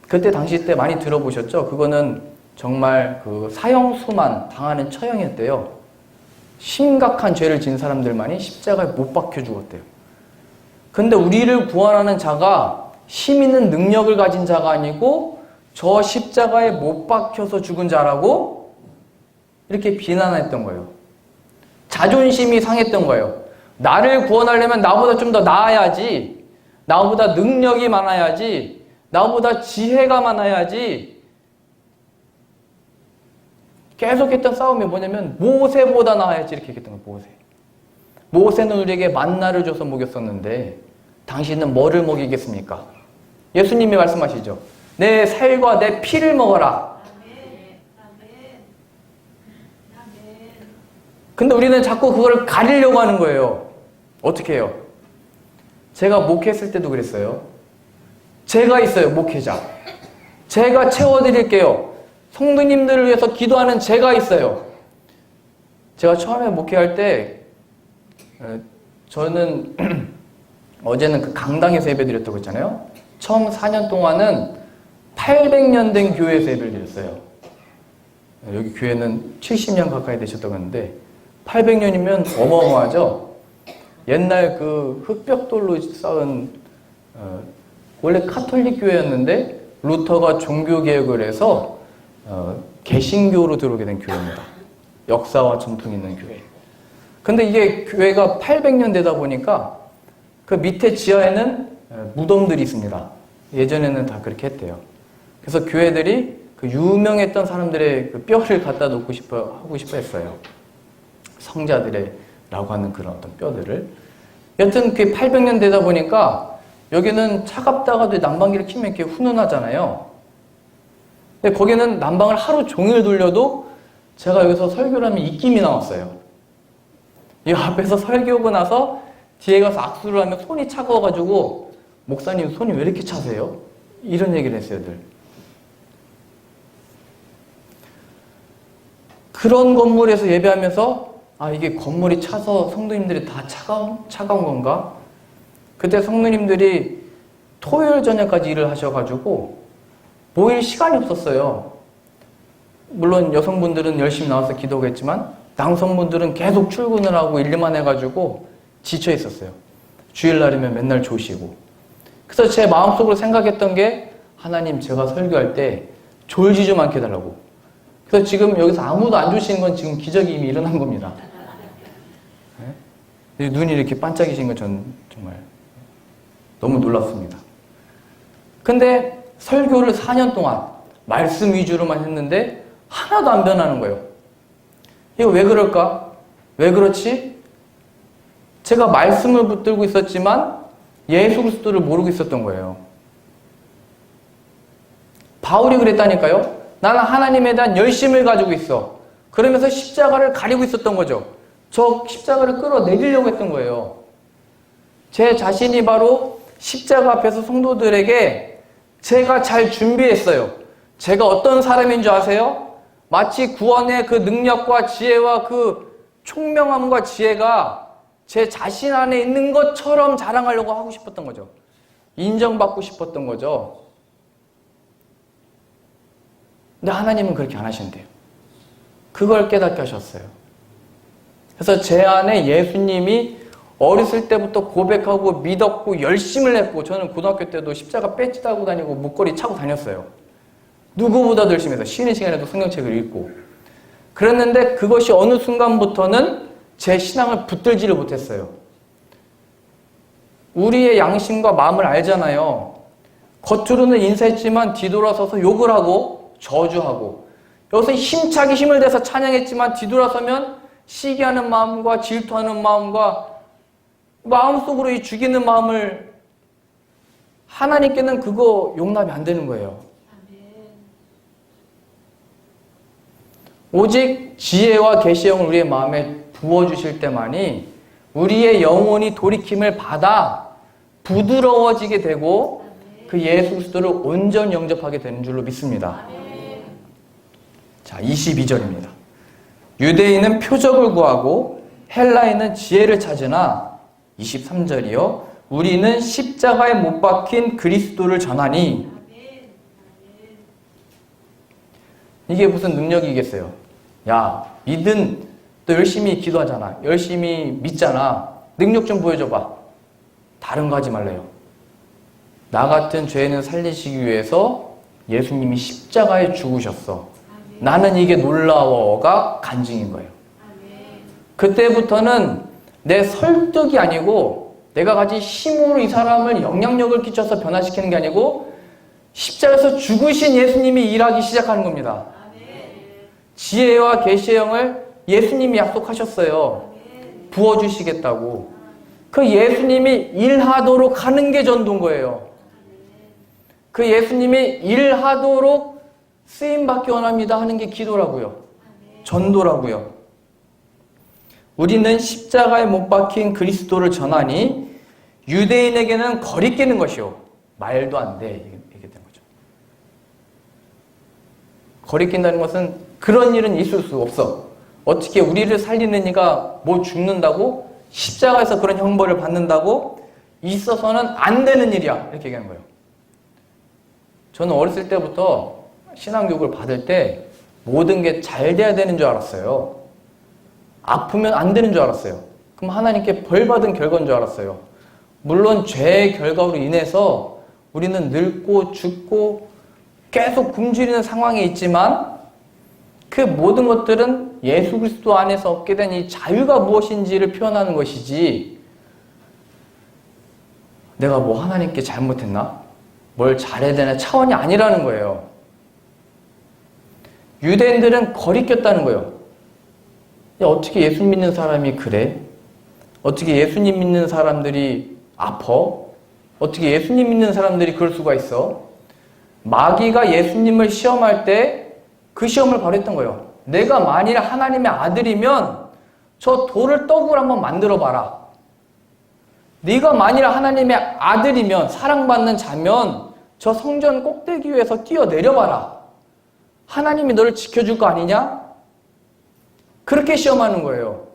그때 당시 때 많이 들어보셨죠? 그거는 정말 그 사형수만 당하는 처형이었대요. 심각한 죄를 지은 사람들만이 십자가에 못 박혀 죽었대요. 근데 우리를 구원하는 자가 힘 있는 능력을 가진 자가 아니고 저 십자가에 못 박혀서 죽은 자라고 이렇게 비난했던 거예요. 자존심이 상했던 거예요. 나를 구원하려면 나보다 좀 더 나아야지. 나보다 능력이 많아야지. 나보다 지혜가 많아야지. 계속했던 싸움이 뭐냐면 모세보다 나아야지 이렇게 얘기했던 거예요. 모세는 우리에게 만나를 줘서 먹였었는데 당신은 뭐를 먹이겠습니까? 예수님이 말씀하시죠. 내 살과 내 피를 먹어라. 근데 우리는 자꾸 그걸 가리려고 하는 거예요. 어떻게 해요? 제가 목회했을 때도 그랬어요. 제가 있어요, 목회자. 제가 채워드릴게요. 성도님들을 위해서 기도하는 제가 있어요. 제가 처음에 목회할 때 저는 어제는 그 강당에서 예배드렸다고 했잖아요. 처음 4년 동안은 800년 된 교회에서 예배를 드렸어요. 여기 교회는 70년 가까이 되셨다고 하는데 800년이면 어마어마하죠. 옛날 그 흑벽돌로 쌓은 원래 카톨릭 교회였는데 루터가 종교개혁을 해서 개신교로 들어오게 된 교회입니다. 역사와 전통이 있는 교회. 근데 이게 교회가 800년 되다 보니까 그 밑에 지하에는 무덤들이 있습니다. 예전에는 다 그렇게 했대요. 그래서 교회들이 그 유명했던 사람들의 그 뼈를 갖다 놓고 하고 싶어 했어요. 성자들의라고 하는 그런 어떤 뼈들을. 여튼 그 800년 되다 보니까 여기는 차갑다가도 난방기를 켜면 이렇게 훈훈하잖아요. 근데 거기는 난방을 하루 종일 돌려도 제가 여기서 설교를 하면 입김이 나왔어요. 이 앞에서 설교하고 나서 뒤에 가서 악수를 하면 손이 차가워가지고 목사님 손이 왜 이렇게 차세요? 이런 얘기를 했어요, 늘. 그런 건물에서 예배하면서 이게 건물이 차서 성도님들이 다 차가운 건가? 그때 성도님들이 토요일 저녁까지 일을 하셔가지고 모일 시간이 없었어요. 물론 여성분들은 열심히 나와서 기도하겠지만 남성분들은 계속 출근을 하고 일만 해가지고 지쳐 있었어요. 주일날이면 맨날 조시고. 그래서 제 마음속으로 생각했던 게 하나님 제가 설교할 때 졸지 좀 않게 해달라고. 그래서 지금 여기서 아무도 안 조시는 건 지금 기적이 이미 일어난 겁니다. 네? 눈이 이렇게 반짝이신 건 전 정말 너무 놀랐습니다. 근데 설교를 4년 동안 말씀 위주로만 했는데 하나도 안 변하는 거예요. 이거 왜 그럴까? 왜 그렇지? 제가 말씀을 붙들고 있었지만 예수 그리스도를 모르고 있었던 거예요. 바울이 그랬다니까요. 나는 하나님에 대한 열심을 가지고 있어. 그러면서 십자가를 가리고 있었던 거죠. 저 십자가를 끌어내리려고 했던 거예요. 제 자신이 바로 십자가 앞에서 성도들에게 제가 잘 준비했어요. 제가 어떤 사람인 줄 아세요? 마치 구원의 그 능력과 지혜와 그 총명함과 지혜가 제 자신 안에 있는 것처럼 자랑하려고 하고 싶었던 거죠. 인정받고 싶었던 거죠. 근데 하나님은 그렇게 안 하신대요. 그걸 깨닫게 하셨어요. 그래서 제 안에 예수님이 어렸을 때부터 고백하고 믿었고 열심을 했고, 저는 고등학교 때도 십자가 배지 달고 다니고 목걸이 차고 다녔어요. 누구보다도 열심히 해서 쉬는 시간에도 성경책을 읽고 그랬는데, 그것이 어느 순간부터는 제 신앙을 붙들지를 못했어요. 우리의 양심과 마음을 알잖아요. 겉으로는 인사했지만 뒤돌아서서 욕을 하고 저주하고, 여기서 힘차게 힘을 내서 찬양했지만 뒤돌아서면 시기하는 마음과 질투하는 마음과 마음속으로 이 죽이는 마음을, 하나님께는 그거 용납이 안 되는 거예요. 오직 지혜와 계시형을 우리의 마음에 부어주실 때만이 우리의 영혼이 돌이킴을 받아 부드러워지게 되고 그 예수 그리스도를 온전히 영접하게 되는 줄로 믿습니다. 자, 22절입니다. 유대인은 표적을 구하고 헬라인은 지혜를 찾으나, 23절이요. 우리는 십자가에 못 박힌 그리스도를 전하니. 이게 무슨 능력이겠어요? 야, 믿은, 또 열심히 기도하잖아. 열심히 믿잖아. 능력 좀 보여줘봐. 다른 거 하지 말래요. 나 같은 죄인을 살리시기 위해서 예수님이 십자가에 죽으셨어. 나는 이게 놀라워가 간증인 거예요. 그때부터는 내 설득이 아니고 내가 가진 힘으로 이 사람을 영향력을 끼쳐서 변화시키는 게 아니고 십자가에서 죽으신 예수님이 일하기 시작하는 겁니다. 지혜와 계시의 영을 예수님이 약속하셨어요. 부어주시겠다고. 그 예수님이 일하도록 하는 게 전도인 거예요. 그 예수님이 일하도록 쓰임받기 원합니다 하는 게 기도라고요. 전도라고요. 우리는 십자가에 못 박힌 그리스도를 전하니 유대인에게는 거리끼는 것이요. 말도 안 돼. 이게 된 거죠. 거리낀다는 것은 그런 일은 있을 수 없어. 어떻게 우리를 살리는 이가 뭐 죽는다고? 십자가에서 그런 형벌을 받는다고? 있어서는 안 되는 일이야. 이렇게 얘기하는 거예요. 저는 어렸을 때부터 신앙교육을 받을 때 모든 게 잘 돼야 되는 줄 알았어요. 아프면 안 되는 줄 알았어요. 그럼 하나님께 벌 받은 결과인 줄 알았어요. 물론 죄의 결과로 인해서 우리는 늙고 죽고 계속 굶주리는 상황에 있지만 그 모든 것들은 예수 그리스도 안에서 얻게 된 이 자유가 무엇인지를 표현하는 것이지, 내가 뭐 하나님께 잘못했나? 뭘 잘해야 되나? 차원이 아니라는 거예요. 유대인들은 거리꼈다는 거예요. 야, 어떻게 예수 믿는 사람이 그래? 어떻게 예수님 믿는 사람들이 아파? 어떻게 예수님 믿는 사람들이 그럴 수가 있어? 마귀가 예수님을 시험할 때 그 시험을 바로 했던 거예요. 내가 만일 하나님의 아들이면 저 돌을 떡으로 한번 만들어 봐라. 네가 만일 하나님의 아들이면, 사랑받는 자면 저 성전 꼭대기 위에서 뛰어내려 봐라. 하나님이 너를 지켜줄 거 아니냐? 그렇게 시험하는 거예요.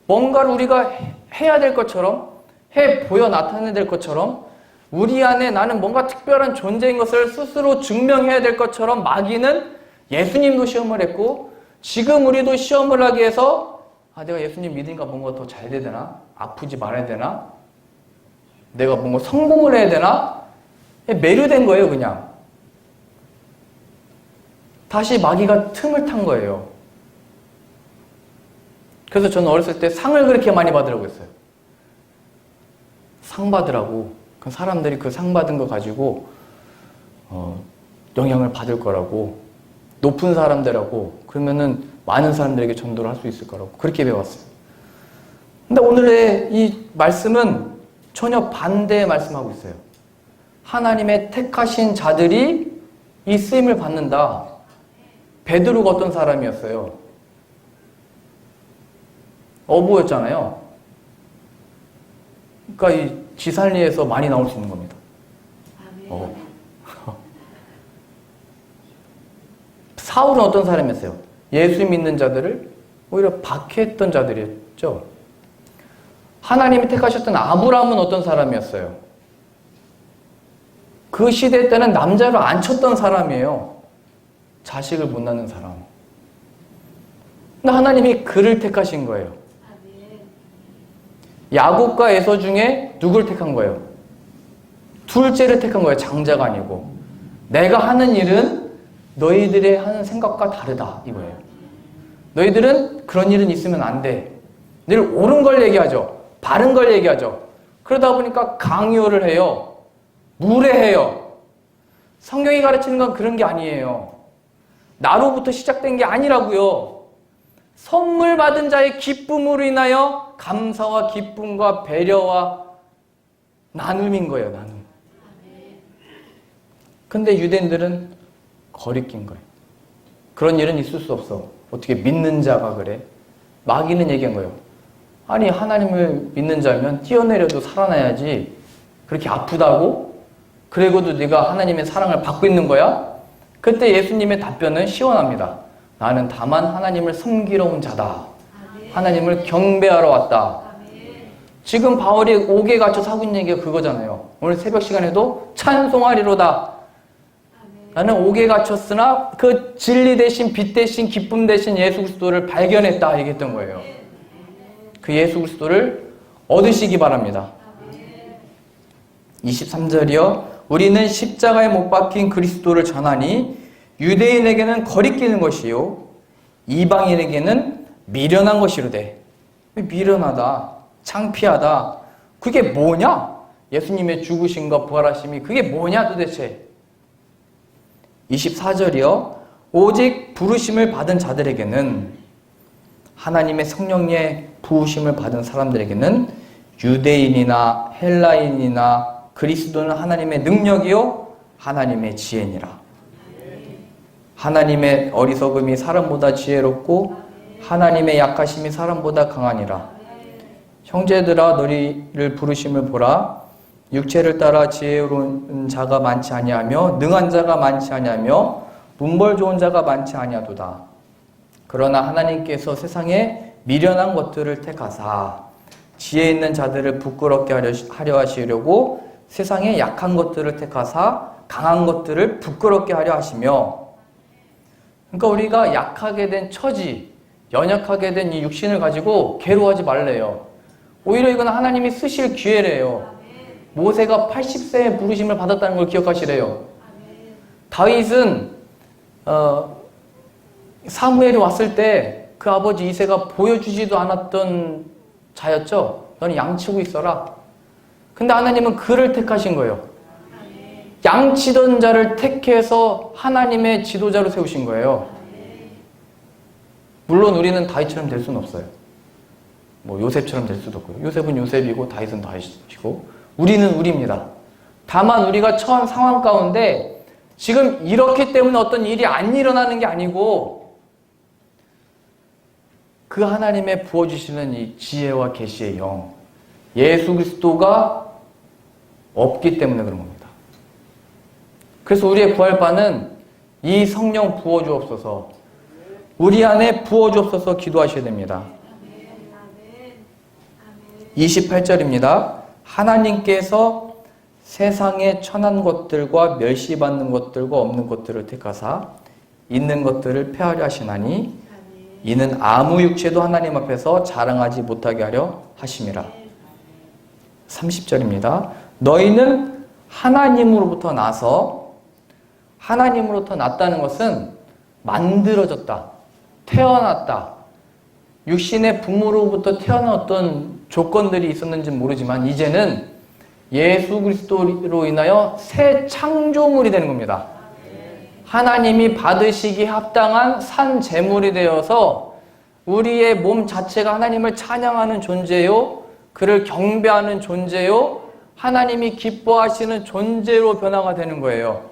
뭔가를 우리가 해야 될 것처럼, 해 보여 나타내야 될 것처럼, 우리 안에 나는 뭔가 특별한 존재인 것을 스스로 증명해야 될 것처럼 마귀는 예수님도 시험을 했고, 지금 우리도 시험을 하기 위해서 내가 예수님 믿으니까 뭔가 더 잘 돼야 되나? 아프지 말아야 되나? 내가 뭔가 성공을 해야 되나? 매료된 거예요, 그냥. 다시 마귀가 틈을 탄 거예요. 그래서 저는 어렸을 때 상을 그렇게 많이 받으라고 했어요. 상 받으라고. 그 사람들이 그 상 받은 거 가지고 영향을 받을 거라고, 높은 사람들하고, 그러면은 많은 사람들에게 전도를 할 수 있을 거라고 그렇게 배웠어요. 근데 오늘의 이 말씀은 전혀 반대의 말씀하고 있어요. 하나님의 택하신 자들이 이 쓰임을 받는다. 베드로가 어떤 사람이었어요? 어부였잖아요. 그러니까 이 지산리에서 많이 나올 수 있는 겁니다. 사울은 어떤 사람이었어요? 예수 믿는 자들을 오히려 박해했던 자들이었죠. 하나님이 택하셨던 아브라함은 어떤 사람이었어요? 그 시대 때는 남자를 안 쳤던 사람이에요. 자식을 못 낳는 사람. 근데 하나님이 그를 택하신 거예요. 야곱과 에서 중에 누굴 택한 거예요? 둘째를 택한 거예요. 장자가 아니고. 내가 하는 일은 너희들의 하는 생각과 다르다 이거예요. 너희들은 그런 일은 있으면 안 돼. 늘 옳은 걸 얘기하죠. 바른 걸 얘기하죠. 그러다 보니까 강요를 해요. 무례해요. 성경이 가르치는 건 그런 게 아니에요. 나로부터 시작된 게 아니라고요. 선물 받은 자의 기쁨으로 인하여 감사와 기쁨과 배려와 나눔인 거예요. 나눔. 근데 유대인들은 거리낀 거예요. 그런 일은 있을 수 없어. 어떻게 믿는 자가 그래? 마귀는 얘기한 거예요. 아니 하나님을 믿는 자면 뛰어내려도 살아나야지. 그렇게 아프다고? 그래도 네가 하나님의 사랑을 받고 있는 거야? 그때 예수님의 답변은 시원합니다. 나는 다만 하나님을 섬기러 온 자다. 하나님을 경배하러 왔다. 지금 바울이 옥에 갇혀서 하고 있는 얘기가 그거잖아요. 오늘 새벽 시간에도 찬송하리로다. 나는 옥에 갇혔으나 그 진리 대신 빛 대신 기쁨 대신 예수 그리스도를 발견했다 얘기했던 거예요. 그 예수 그리스도를 얻으시기 바랍니다. 23절이요. 우리는 십자가에 못 박힌 그리스도를 전하니 유대인에게는 거리끼는 것이요 이방인에게는 미련한 것이로되. 미련하다, 창피하다, 그게 뭐냐? 예수님의 죽으심과 부활하심이 그게 뭐냐 도대체? 24절이요. 오직 부르심을 받은 자들에게는, 하나님의 성령의 부으심을 받은 사람들에게는 유대인이나 헬라인이나 그리스도는 하나님의 능력이요 하나님의 지혜니라. 하나님의 어리석음이 사람보다 지혜롭고 하나님의 약하심이 사람보다 강하니라. 형제들아 너희를 부르심을 보라. 육체를 따라 지혜로운 자가 많지 아니하며 능한 자가 많지 아니하며 문벌 좋은 자가 많지 아니하도다. 그러나 하나님께서 세상에 미련한 것들을 택하사 지혜 있는 자들을 부끄럽게 하려 하시려고 세상에 약한 것들을 택하사 강한 것들을 부끄럽게 하려 하시며. 그러니까 우리가 약하게 된 처지, 연약하게 된 이 육신을 가지고 괴로워하지 말래요. 오히려 이건 하나님이 쓰실 기회래요. 모세가 80세에 부르심을 받았다는 걸 기억하시래요. 다윗은 사무엘이 왔을 때 그 아버지 이새가 보여주지도 않았던 자였죠. 너는 양치고 있어라. 근데 하나님은 그를 택하신 거예요. 양치던 자를 택해서 하나님의 지도자로 세우신 거예요. 물론 우리는 다윗처럼 될 수는 없어요. 뭐 요셉처럼 될 수도 없고요. 요셉은 요셉이고 다윗은 다윗이고 우리는 우리입니다. 다만 우리가 처한 상황 가운데 지금 이렇기 때문에 어떤 일이 안 일어나는 게 아니고 그 하나님의 부어주시는 이 지혜와 계시의 영, 예수 그리스도가 없기 때문에 그런 겁니다. 그래서 우리의 구할바는 이 성령 부어주옵소서, 우리 안에 부어주옵소서 기도하셔야 됩니다. 28절입니다. 하나님께서 세상에 천한 것들과 멸시받는 것들과 없는 것들을 택하사 있는 것들을 폐하려 하시나니 이는 아무 육체도 하나님 앞에서 자랑하지 못하게 하려 하심이라. 30절입니다. 너희는 하나님으로부터 나서, 하나님으로부터 났다는 것은 만들어졌다, 태어났다. 육신의 부모로부터 태어난 어떤 조건들이 있었는지는 모르지만 이제는 예수 그리스도로 인하여 새 창조물이 되는 겁니다. 하나님이 받으시기 합당한 산 제물이 되어서 우리의 몸 자체가 하나님을 찬양하는 존재요, 그를 경배하는 존재요, 하나님이 기뻐하시는 존재로 변화가 되는 거예요.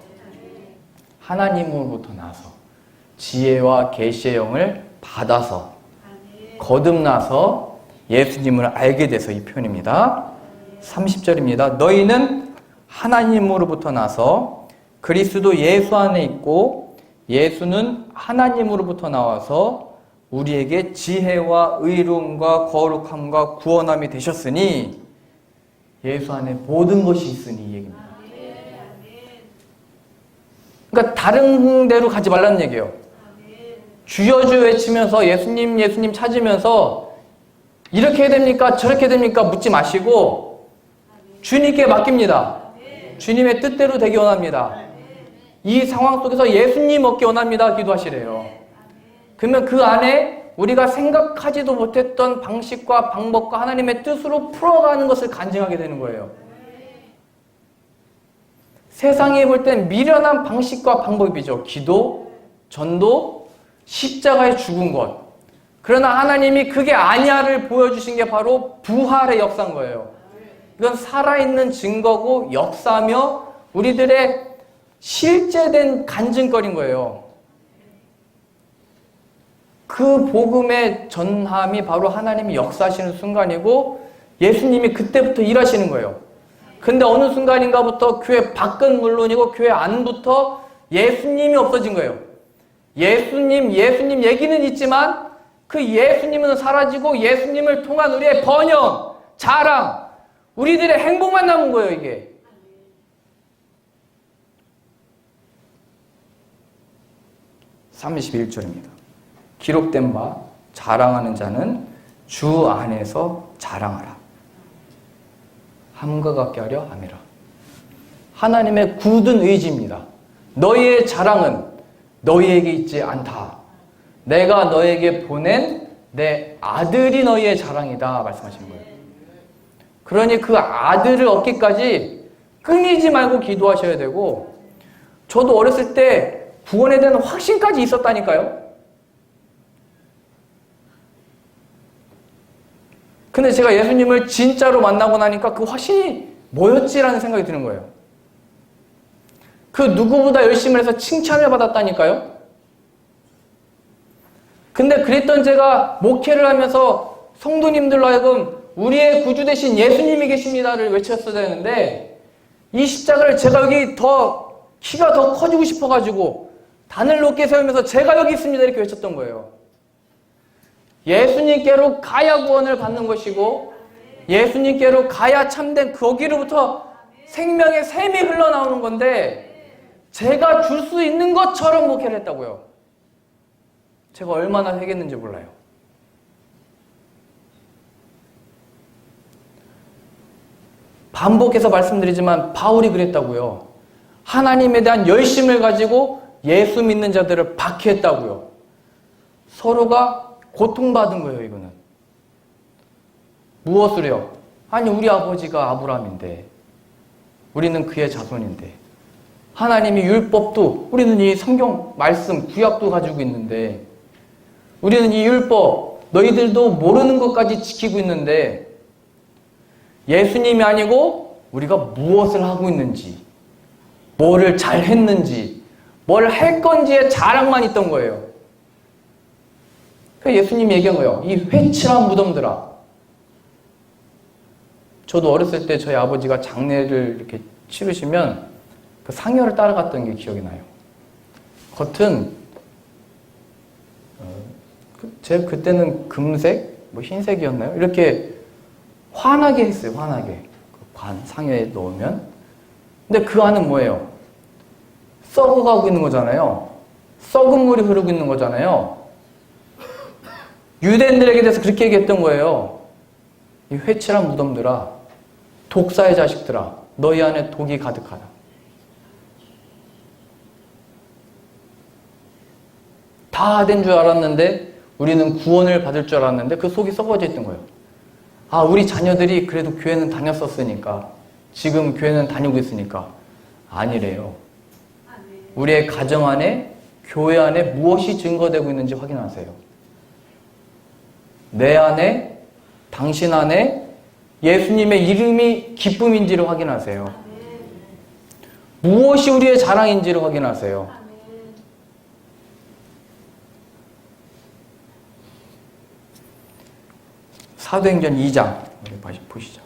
하나님으로부터 나서 지혜와 계시의 영을 받아서 거듭나서 예수님을 알게 돼서 이 표현입니다. 30절입니다. 너희는 하나님으로부터 나서 그리스도 예수 안에 있고 예수는 하나님으로부터 나와서 우리에게 지혜와 의로움과 거룩함과 구원함이 되셨으니 예수 안에 모든 것이 있으니 이 얘기입니다. 그러니까 다른 데로 가지 말라는 얘기예요. 주여 주여 외치면서 예수님 예수님 찾으면서 이렇게 해야 됩니까? 저렇게 해야 됩니까? 묻지 마시고 주님께 맡깁니다. 주님의 뜻대로 되기 원합니다. 이 상황 속에서 예수님 얻기 원합니다. 기도하시래요. 그러면 그 안에 우리가 생각하지도 못했던 방식과 방법과 하나님의 뜻으로 풀어가는 것을 간증하게 되는 거예요. 세상에 볼 땐 미련한 방식과 방법이죠. 기도, 전도, 십자가에 죽은 것. 그러나 하나님이 그게 아니야를 보여주신 게 바로 부활의 역사인 거예요. 이건 살아있는 증거고 역사며 우리들의 실제된 간증거리인 거예요. 그 복음의 전함이 바로 하나님이 역사하시는 순간이고 예수님이 그때부터 일하시는 거예요. 근데 어느 순간인가부터 교회 밖은 물론이고 교회 안부터 예수님이 없어진 거예요. 예수님 얘기는 있지만 그 예수님은 사라지고 예수님을 통한 우리의 번영, 자랑, 우리들의 행복만 남은 거예요, 이게. (31절입니다) 기록된 바 자랑하는 자는 주 안에서 자랑하라. 함과 같게 하려 함이라. 하나님의 굳은 의지입니다. 너희의 자랑은 너희에게 있지 않다. 내가 너에게 보낸 내 아들이 너희의 자랑이다 말씀하신 거예요. 그러니 그 아들을 얻기까지 끊이지 말고 기도하셔야 되고, 저도 어렸을 때 구원에 대한 확신까지 있었다니까요. 근데 제가 예수님을 진짜로 만나고 나니까 그 확신이 뭐였지라는 생각이 드는 거예요. 그 누구보다 열심히 해서 칭찬을 받았다니까요. 근데 그랬던 제가 목회를 하면서 성도님들로 하여금 우리의 구주 되신 예수님이 계십니다를 외쳤어야 되는데, 이 십자가를 제가 여기 키가 더 커지고 싶어가지고 단을 높게 세우면서 제가 여기 있습니다 이렇게 외쳤던 거예요. 예수님께로 가야 구원을 받는 것이고 예수님께로 가야 참된 거기로부터 생명의 샘이 흘러나오는 건데, 제가 줄 수 있는 것처럼 목회를 했다고요. 제가 얼마나 회개했는지 몰라요. 반복해서 말씀드리지만 바울이 그랬다고요. 하나님에 대한 열심을 가지고 예수 믿는 자들을 박해했다고요. 서로가 고통받은 거예요, 이거는. 무엇으로요? 아니, 우리 아버지가 아브라함인데, 우리는 그의 자손인데, 하나님이 율법도, 우리는 이 성경 말씀, 구약도 가지고 있는데, 우리는 이 율법, 너희들도 모르는 것까지 지키고 있는데, 예수님이 아니고 우리가 무엇을 하고 있는지, 뭐를 잘 했는지, 뭘 할 건지의 자랑만 있던 거예요. 예수님이 얘기한 거예요. 이 회칠한 무덤들아. 저도 어렸을 때 저희 아버지가 장례를 이렇게 치르시면 그 상여를 따라갔던 게 기억이 나요. 겉은 그때는 금색, 흰색이었나요? 이렇게 환하게 했어요. 환하게. 상여에 넣으면. 근데 그 안은 뭐예요? 썩어가고 있는 거잖아요. 썩은 물이 흐르고 있는 거잖아요. 유대인들에게 대해서 그렇게 얘기했던 거예요. 이 회칠한 무덤들아, 독사의 자식들아, 너희 안에 독이 가득하다. 다 된 줄 알았는데, 우리는 구원을 받을 줄 알았는데 그 속이 썩어져 있던 거예요. 아, 우리 자녀들이 그래도 교회는 다녔었으니까, 지금 교회는 다니고 있으니까. 아니래요. 우리의 가정 안에, 교회 안에 무엇이 증거되고 있는지 확인하세요. 내 안에, 당신 안에 예수님의 이름이 기쁨인지를 확인하세요. 무엇이 우리의 자랑인지를 확인하세요. 사도행전 2장 우리 보시죠.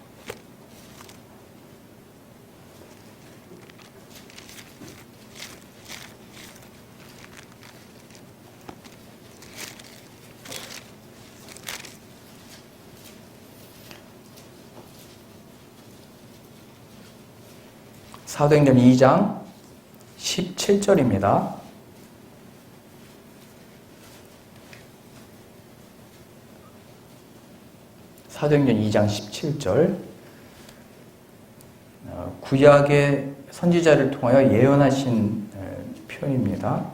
사도행전 2장 17절입니다. 사도행전 2장 17절. 구약의 선지자를 통하여 예언하신 표현입니다.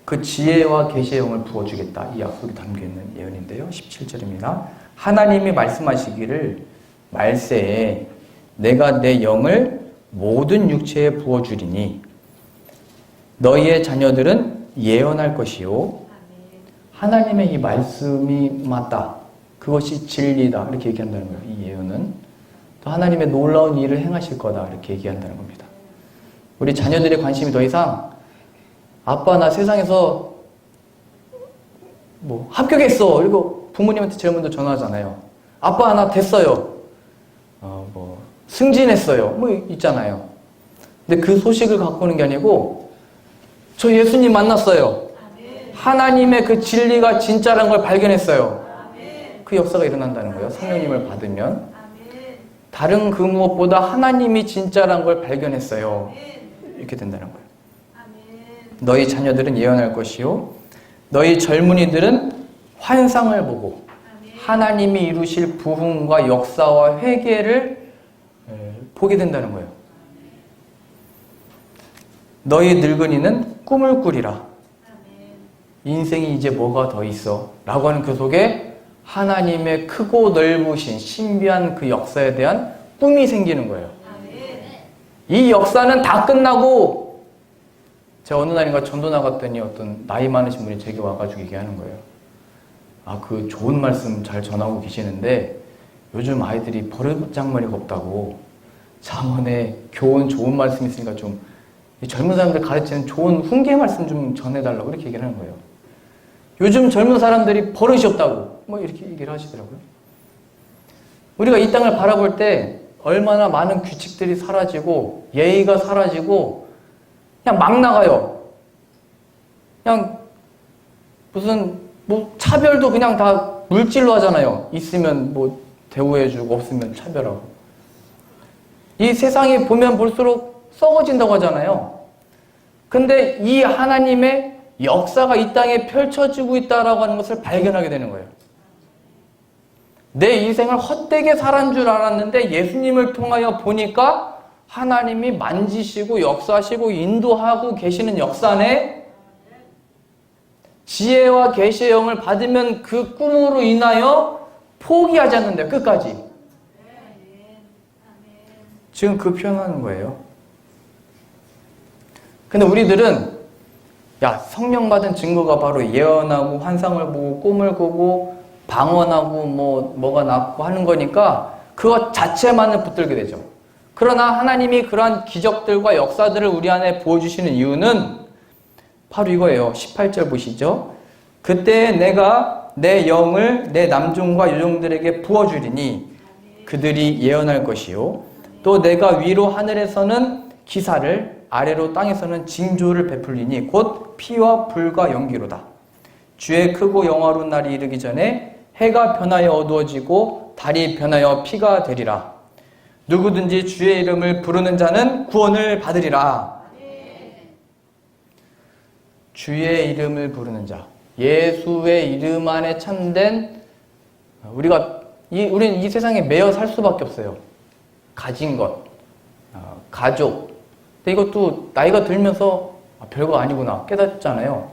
그 지혜와 계시의 영을 부어주겠다. 이 약속이 담겨있는 예언인데요. 17절입니다. 하나님이 말씀하시기를 말세에 내가 내 영을 모든 육체에 부어주리니 너희의 자녀들은 예언할 것이요. 하나님의 이 말씀이 맞다. 그것이 진리다. 이렇게 얘기한다는 거예요. 이 예언은. 또 하나님의 놀라운 일을 행하실 거다. 이렇게 얘기한다는 겁니다. 우리 자녀들의 관심이 더 이상 아빠 나 세상에서 뭐 합격했어. 이러고 부모님한테 제일 먼저 전화하잖아요. 아빠 나 됐어요. 뭐 승진했어요. 뭐 있잖아요. 근데 그 소식을 갖고 오는 게 아니고 저 예수님 만났어요. 하나님의 그 진리가 진짜라는 걸 발견했어요. 그 역사가 일어난다는 거예요. 성령님을 받으면. 다른 그 무엇보다 하나님이 진짜라는 걸 발견했어요. 이렇게 된다는 거예요. 너희 자녀들은 예언할 것이요. 너희 젊은이들은 환상을 보고 하나님이 이루실 부흥과 역사와 회개를 보게 된다는 거예요. 너희 늙은이는 꿈을 꾸리라. 인생이 이제 뭐가 더 있어? 라고 하는 그 속에 하나님의 크고 넓으신 신비한 그 역사에 대한 꿈이 생기는 거예요. 이 역사는 다 끝나고 제가 어느 날인가 전도 나갔더니 어떤 나이 많으신 분이 제게 와가지고 얘기하는 거예요. 그 좋은 말씀 잘 전하고 계시는데 요즘 아이들이 버르장머리가 없다고 잠언에 교훈 좋은 말씀 있으니까 좀 젊은 사람들 가르치는 좋은 훈계 말씀 좀 전해달라고 이렇게 얘기를 하는 거예요. 요즘 젊은 사람들이 버릇이 없다고 뭐 이렇게 얘기를 하시더라고요. 우리가 이 땅을 바라볼 때 얼마나 많은 규칙들이 사라지고 예의가 사라지고 그냥 막 나가요. 그냥 무슨 뭐 차별도 그냥 다 물질로 하잖아요. 있으면 뭐 대우해주고 없으면 차별하고. 이 세상이 보면 볼수록 썩어진다고 하잖아요. 근데 이 하나님의 역사가 이 땅에 펼쳐지고 있다라고 하는 것을 발견하게 되는 거예요. 내 인생을 헛되게 살았는 줄 알았는데 예수님을 통하여 보니까 하나님이 만지시고 역사하시고 인도하고 계시는 역사네. 지혜와 계시의 영을 받으면 그 꿈으로 인하여 포기하지 않는데 끝까지. 지금 그 표현하는 거예요. 근데 우리들은 성령 받은 증거가 바로 예언하고 환상을 보고 꿈을 꾸고 방언하고 뭐가 낫고 하는 거니까 그것 자체만을 붙들게 되죠. 그러나 하나님이 그러한 기적들과 역사들을 우리 안에 보여주시는 이유는 바로 이거예요. 18절 보시죠. 그때 내가 내 영을 내 남종과 여종들에게 부어주리니 그들이 예언할 것이요. 또 내가 위로 하늘에서는 기사를 아래로 땅에서는 징조를 베풀리니 곧 피와 불과 연기로다. 주의 크고 영화로운 날이 이르기 전에 해가 변하여 어두워지고 달이 변하여 피가 되리라. 누구든지 주의 이름을 부르는 자는 구원을 받으리라. 주의 이름을 부르는 자, 예수의 이름 안에 참된 우리는 이 세상에 매여 살 수밖에 없어요. 가진 것, 가족. 근데 이것도 나이가 들면서 별거 아니구나 깨닫잖아요.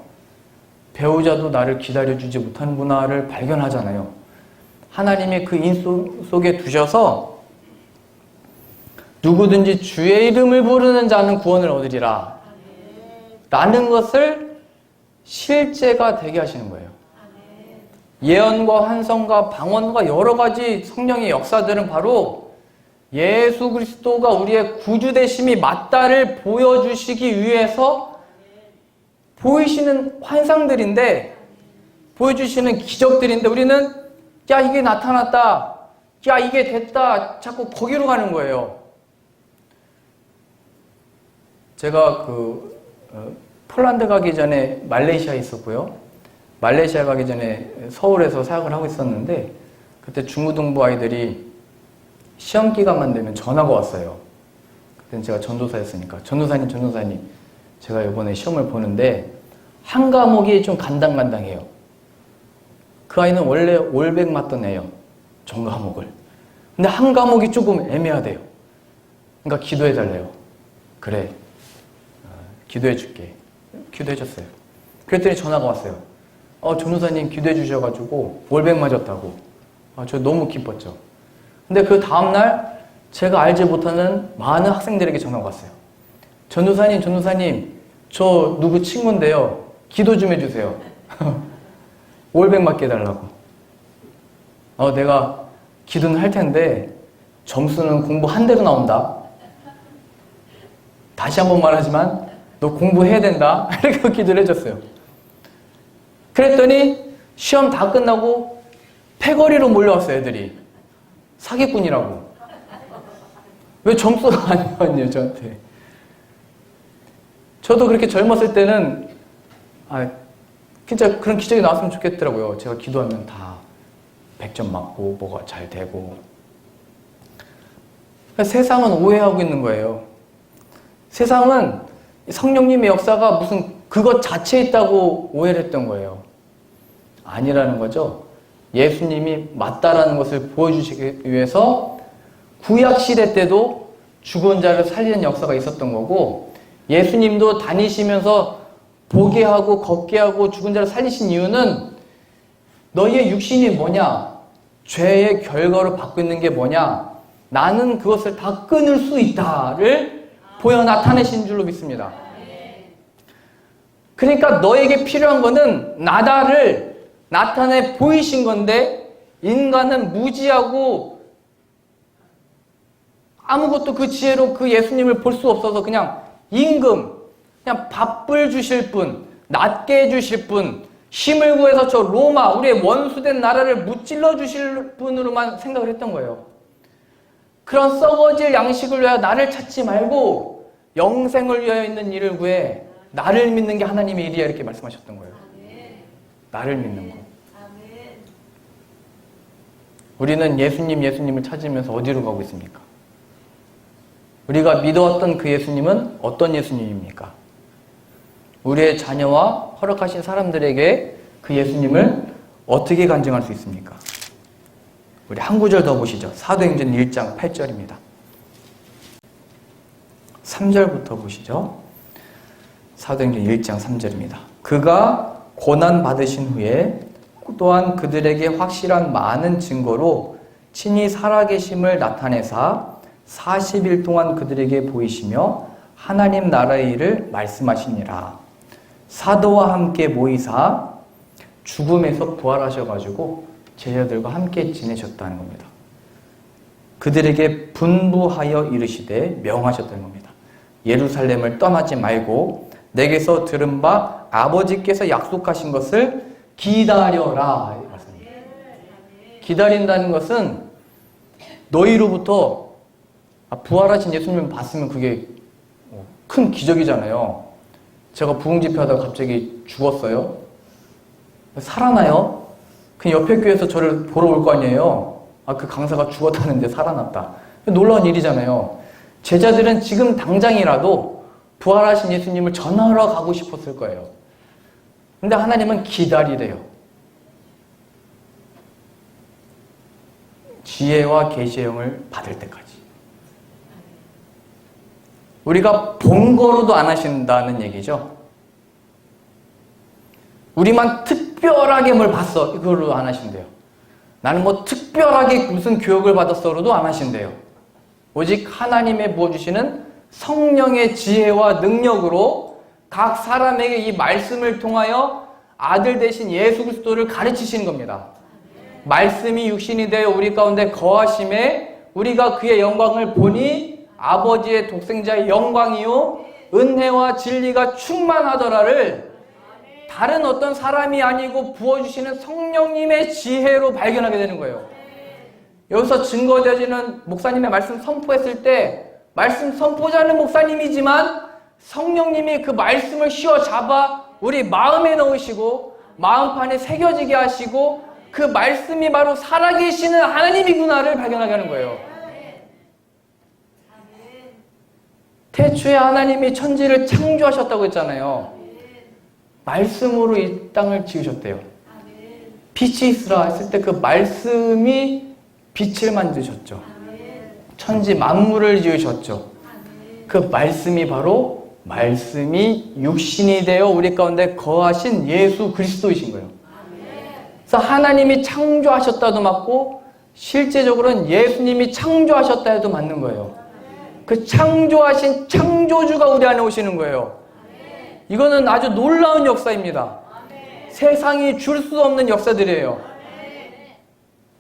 배우자도 나를 기다려주지 못하는구나를 발견하잖아요. 하나님이 그 인수 속에 두셔서 누구든지 주의 이름을 부르는 자는 구원을 얻으리라 라는 것을 실제가 되게 하시는 거예요. 예언과 환상과 방언과 여러 가지 성령의 역사들은 바로 예수 그리스도가 우리의 구주 되심이 맞다를 보여주시기 위해서 보이시는 환상들인데, 보여주시는 기적들인데 우리는 이게 나타났다, 이게 됐다, 자꾸 거기로 가는 거예요. 제가 폴란드 가기 전에 말레이시아에 있었고요. 말레이시아 가기 전에 서울에서 사역을 하고 있었는데 그때 중고등부 아이들이 시험 기간만 되면 전화가 왔어요. 그때는 제가 전도사였으니까 전도사님 제가 이번에 시험을 보는데 한 과목이 좀 간당간당해요. 그 아이는 원래 올백 맞던 애예요. 전 과목을. 근데 한 과목이 조금 애매하대요. 그러니까 기도해달래요. 그래, 기도해줄게. 기도해줬어요. 그랬더니 전화가 왔어요. 전우사님 기도해 주셔가지고 월백 맞았다고. 저 너무 기뻤죠. 근데 그 다음날 제가 알지 못하는 많은 학생들에게 전화가 왔어요. 전우사님, 저 누구 친구인데요. 기도 좀 해주세요. 월백 맞게 해달라고. 내가 기도는 할 텐데 점수는 공부 한 대로 나온다. 다시 한번 말하지만 너 공부해야 된다. 이렇게 기도를 해줬어요. 그랬더니 시험 다 끝나고 패거리로 몰려왔어요, 애들이. 사기꾼이라고. 왜 점수가 안 나왔냐, 저한테. 저도 그렇게 젊었을 때는 진짜 그런 기적이 나왔으면 좋겠더라고요. 제가 기도하면 다 100점 맞고 뭐가 잘 되고. 세상은 오해하고 있는 거예요. 세상은 성령님의 역사가 무슨 그것 자체에 있다고 오해를 했던 거예요. 아니라는 거죠. 예수님이 맞다라는 것을 보여주시기 위해서 구약시대 때도 죽은 자를 살리는 역사가 있었던 거고, 예수님도 다니시면서 보게 하고 걷게 하고 죽은 자를 살리신 이유는 너희의 육신이 뭐냐? 죄의 결과로 받고 있는 게 뭐냐? 나는 그것을 다 끊을 수 있다를 보여 나타내신 줄로 믿습니다. 그러니까 너에게 필요한 거는 나다를 나타내 보이신 건데, 인간은 무지하고 아무것도 그 지혜로 그 예수님을 볼 수 없어서 그냥 그냥 밥을 주실 분, 낫게 해주실 분, 힘을 구해서 저 로마, 우리의 원수된 나라를 무찔러 주실 분으로만 생각을 했던 거예요. 그런 썩어질 양식을 위하여 나를 찾지 말고 영생을 위하여 있는 일을 구해 나를 믿는 게 하나님의 일이야, 이렇게 말씀하셨던 거예요. 나를 믿는 거. 우리는 예수님을 찾으면서 어디로 가고 있습니까? 우리가 믿어왔던 그 예수님은 어떤 예수님입니까? 우리의 자녀와 허락하신 사람들에게 그 예수님을 어떻게 간증할 수 있습니까? 우리 한 구절 더 보시죠. 사도행전 1장 8절입니다. 3절부터 보시죠. 사도행전 1장 3절입니다. 그가 고난 받으신 후에 또한 그들에게 확실한 많은 증거로 친히 살아계심을 나타내사 40일 동안 그들에게 보이시며 하나님 나라의 일을 말씀하시니라. 사도와 함께 모이사 죽음에서 부활하셔가지고 제자들과 함께 지내셨다는 겁니다. 그들에게 분부하여 이르시되 명하셨다는 겁니다. 예루살렘을 떠나지 말고 내게서 들은 바 아버지께서 약속하신 것을 기다려라. 기다린다는 것은 너희로부터 부활하신 예수님을 봤으면 그게 큰 기적이잖아요. 제가 부흥집회 하다가 갑자기 죽었어요. 살아나요? 그 옆에 교회에서 저를 보러 올 거 아니에요. 그 강사가 죽었다는데 살아났다. 놀라운 일이잖아요. 제자들은 지금 당장이라도 부활하신 예수님을 전하러 가고 싶었을 거예요. 근데 하나님은 기다리래요. 지혜와 계시의 영을 받을 때까지. 우리가 본 거로도 안 하신다는 얘기죠. 우리만 특별하게 뭘 봤어, 이걸로 안 하신대요. 나는 뭐 특별하게 무슨 교육을 받았어로도 안 하신대요. 오직 하나님의 부어주시는 성령의 지혜와 능력으로 각 사람에게 이 말씀을 통하여 아들 되신 예수 그리스도를 가르치시는 겁니다. 말씀이 육신이 되어 우리 가운데 거하심에 우리가 그의 영광을 보니 아버지의 독생자의 영광이요 은혜와 진리가 충만하더라를 다른 어떤 사람이 아니고 부어주시는 성령님의 지혜로 발견하게 되는 거예요. 여기서 증거되어지는 목사님의 말씀 선포했을 때 말씀 선포자는 목사님이지만 성령님이 그 말씀을 휘어잡아 우리 마음에 넣으시고 마음판에 새겨지게 하시고 그 말씀이 바로 살아계시는 하나님이구나를 발견하게 하는 거예요. 태초에 하나님이 천지를 창조하셨다고 했잖아요. 말씀으로 이 땅을 지으셨대요. 빛이 있으라 했을 때 그 말씀이 빛을 만드셨죠. 천지 만물을 지으셨죠. 그 말씀이 바로 말씀이 육신이 되어 우리 가운데 거하신 예수 그리스도이신 거예요. 그래서 하나님이 창조하셨다도 맞고 실제적으로는 예수님이 창조하셨다 해도 맞는 거예요. 그 창조하신 창조주가 우리 안에 오시는 거예요. 이거는 아주 놀라운 역사입니다. 세상이 줄 수 없는 역사들이에요.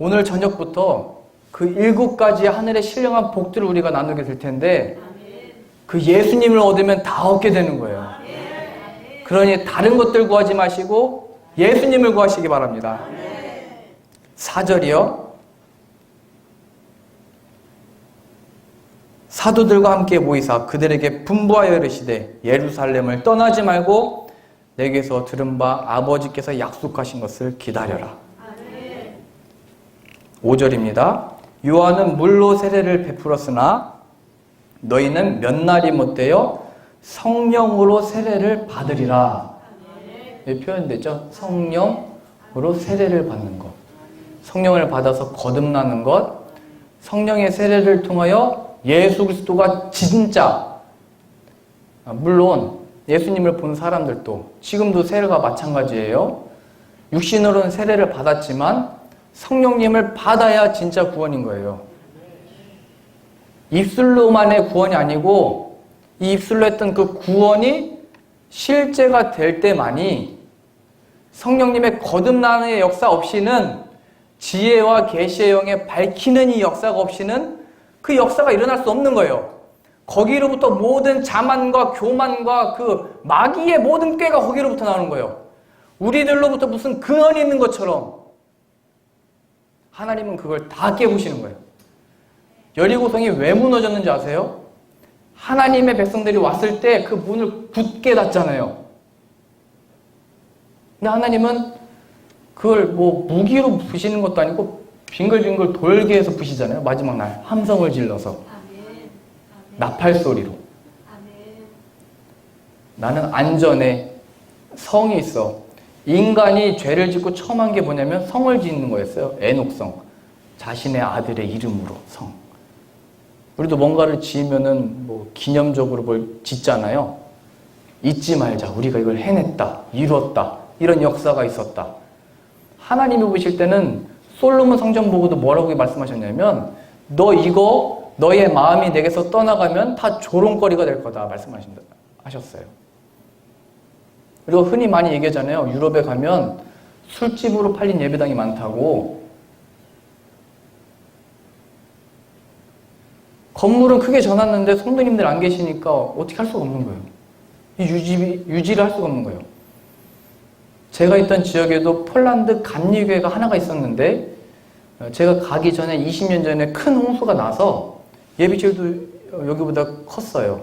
오늘 저녁부터 그 7가지 하늘의 신령한 복들을 우리가 나누게 될 텐데 그 예수님을 얻으면 다 얻게 되는 거예요. 그러니 다른 것들 구하지 마시고 예수님을 구하시기 바랍니다. 4절이요. 사도들과 함께 모이사 그들에게 분부하여 이르시되 예루살렘을 떠나지 말고 내게서 들은 바 아버지께서 약속하신 것을 기다려라. 5절입니다. 요한은 물로 세례를 베풀었으나 너희는 몇 날이 못되어 성령으로 세례를 받으리라. 네, 표현되죠? 성령으로 세례를 받는 것. 성령을 받아서 거듭나는 것. 성령의 세례를 통하여 예수 그리스도가 진짜, 물론 예수님을 본 사람들도 지금도 세례가 마찬가지예요. 육신으로는 세례를 받았지만 성령님을 받아야 진짜 구원인 거예요. 입술로만의 구원이 아니고 이 입술로 했던 그 구원이 실제가 될 때만이 성령님의 거듭남의 역사 없이는 지혜와 계시의 영에 밝히는 이 역사가 없이는 그 역사가 일어날 수 없는 거예요. 거기로부터 모든 자만과 교만과 그 마귀의 모든 꾀가 거기로부터 나오는 거예요. 우리들로부터 무슨 근원이 있는 것처럼 하나님은 그걸 다 깨부시는 거예요. 여리고성이 왜 무너졌는지 아세요? 하나님의 백성들이 왔을 때 그 문을 굳게 닫잖아요. 근데 하나님은 그걸 뭐 무기로 부시는 것도 아니고 빙글빙글 돌게 해서 부시잖아요. 마지막 날 함성을 질러서 나팔 소리로. 나는 안전해. 성이 있어. 인간이 죄를 짓고 처음 한 게 뭐냐면 성을 짓는 거였어요. 에녹성. 자신의 아들의 이름으로 성. 우리도 뭔가를 지으면은 뭐 기념적으로 뭘 짓잖아요. 잊지 말자. 우리가 이걸 해냈다. 이루었다. 이런 역사가 있었다. 하나님이 보실 때는 솔로몬 성전 보고도 뭐라고 말씀하셨냐면 너 이거 너의 마음이 내게서 떠나가면 다 조롱거리가 될 거다 말씀하셨어요. 그리고 흔히 많이 얘기하잖아요. 유럽에 가면 술집으로 팔린 예배당이 많다고. 건물은 크게 져놨는데 성도님들 안 계시니까 어떻게 할 수가 없는 거예요. 유지를 할 수가 없는 거예요. 제가 있던 지역에도 폴란드 감리교회가 하나가 있었는데 제가 가기 전에 20년 전에 큰 홍수가 나서 예배실도 여기보다 컸어요.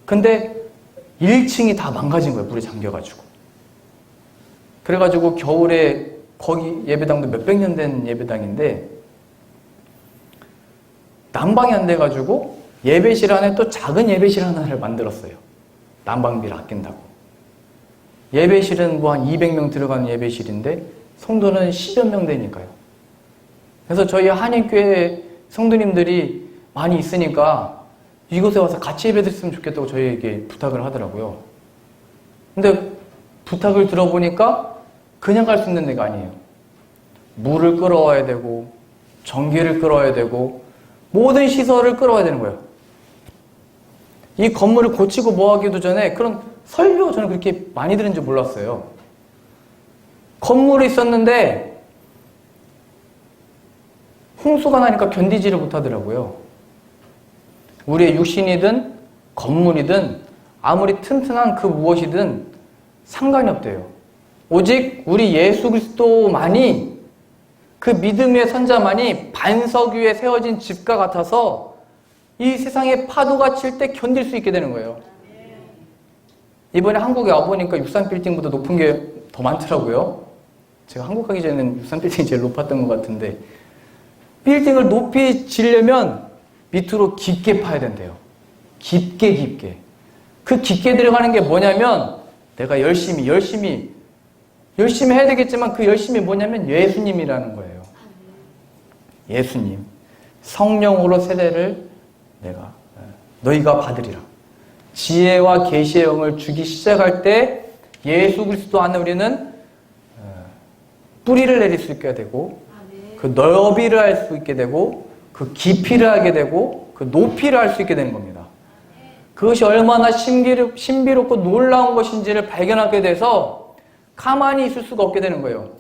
근데 1층이 다 망가진 거예요. 물에 잠겨가지고. 그래가지고 겨울에 거기 예배당도 몇백 년 된 예배당인데 난방이 안 돼가지고 예배실 안에 또 작은 예배실 하나를 만들었어요. 난방비를 아낀다고. 예배실은 뭐 한 200명 들어가는 예배실인데 성도는 10여 명 되니까요. 그래서 저희 한인교회 성도님들이 많이 있으니까 이곳에 와서 같이 예배드렸으면 좋겠다고 저희에게 부탁을 하더라고요. 근데 부탁을 들어보니까 그냥 갈 수 있는 데가 아니에요. 물을 끌어와야 되고 전기를 끌어와야 되고 모든 시설을 끌어와야 되는 거예요. 이 건물을 고치고 뭐 하기도 전에 그런 설교 저는 그렇게 많이 들은 줄 몰랐어요. 건물이 있었는데 홍수가 나니까 견디지를 못하더라고요. 우리의 육신이든 건물이든 아무리 튼튼한 그 무엇이든 상관이 없대요. 오직 우리 예수 그리스도만이 그 믿음의 선자만이 반석 위에 세워진 집과 같아서 이 세상에 파도가 칠 때 견딜 수 있게 되는 거예요. 이번에 한국에 와보니까 63빌딩보다 높은 게 더 많더라고요. 제가 한국 가기 전에는 63빌딩이 제일 높았던 것 같은데 빌딩을 높이 지려면 밑으로 깊게 파야 된대요. 깊게. 그 깊게 들어가는 게 뭐냐면 내가 열심히 해야 되겠지만 그 열심이 뭐냐면 예수님이라는 거예요. 예수님, 성령으로 세례를 너희가 받으리라. 지혜와 계시의 영을 주기 시작할 때 예수 그리스도 안에 우리는 뿌리를 내릴 수 있게 되고, 그 넓이를 알 수 있게 되고, 그 깊이를 알게 되고, 그 높이를 알 수 있게 되는 겁니다. 그것이 얼마나 신비롭고 놀라운 것인지를 발견하게 돼서 가만히 있을 수가 없게 되는 거예요.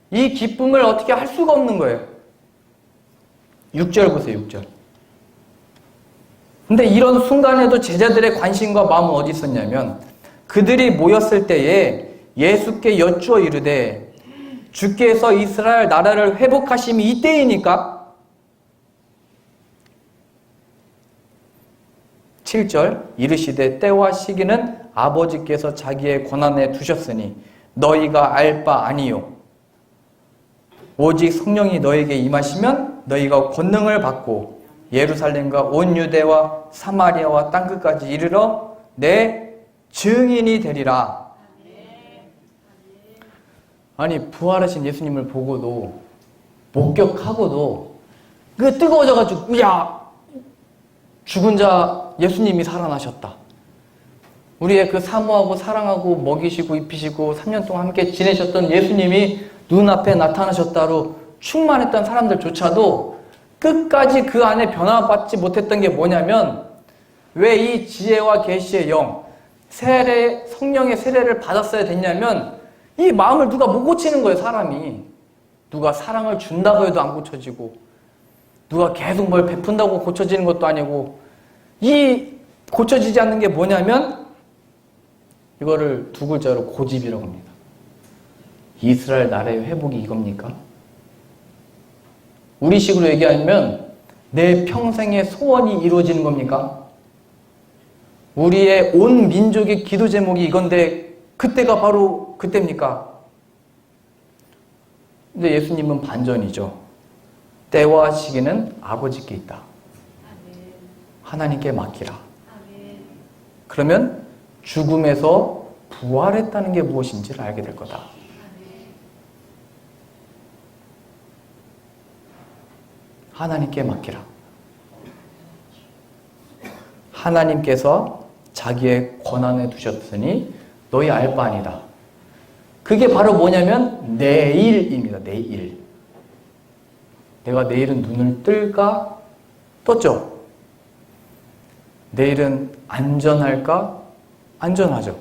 이 기쁨을 어떻게 할 수가 없는 거예요. 6절 보세요, 6절. 근데 이런 순간에도 제자들의 관심과 마음은 어디 있었냐면, 그들이 모였을 때에 예수께 여쭈어 이르되 주께서 이스라엘 나라를 회복하심이 이때이니까. 7절 이르시되 때와 시기는 아버지께서 자기의 권한에 두셨으니 너희가 알 바 아니요 오직 성령이 너에게 임하시면 너희가 권능을 받고 예루살렘과 온 유대와 사마리아와 땅끝까지 이르러 내 증인이 되리라. 아니, 부활하신 예수님을 보고도 목격하고도 그 뜨거워져가지고, 야, 죽은 자 예수님이 살아나셨다. 우리의 그 사모하고 사랑하고 먹이시고 입히시고 3년 동안 함께 지내셨던 예수님이 눈앞에 나타나셨다로 충만했던 사람들조차도 끝까지 그 안에 변화받지 못했던 게 뭐냐면, 왜 이 지혜와 계시의 영, 성령의 세례를 받았어야 됐냐면, 이 마음을 누가 못 고치는 거예요, 사람이. 누가 사랑을 준다고 해도 안 고쳐지고, 누가 계속 뭘 베푼다고 고쳐지는 것도 아니고, 이 고쳐지지 않는 게 뭐냐면, 이거를 두 글자로 고집이라고 합니다. 이스라엘 나라의 회복이 이겁니까? 우리식으로 얘기하면 내 평생의 소원이 이루어지는 겁니까? 우리의 온 민족의 기도 제목이 이건데 그때가 바로 그때입니까? 근데 예수님은 반전이죠. 때와 시기는 아버지께 있다. 하나님께 맡기라. 그러면 죽음에서 부활했다는 게 무엇인지를 알게 될 거다. 하나님께 맡기라. 하나님께서 자기의 권한에 두셨으니 너희 알 바 아니다. 그게 바로 뭐냐면 내일입니다. 내일. 내가 내일은 눈을 뜰까? 떴죠? 내일은 안전할까? 안전하죠.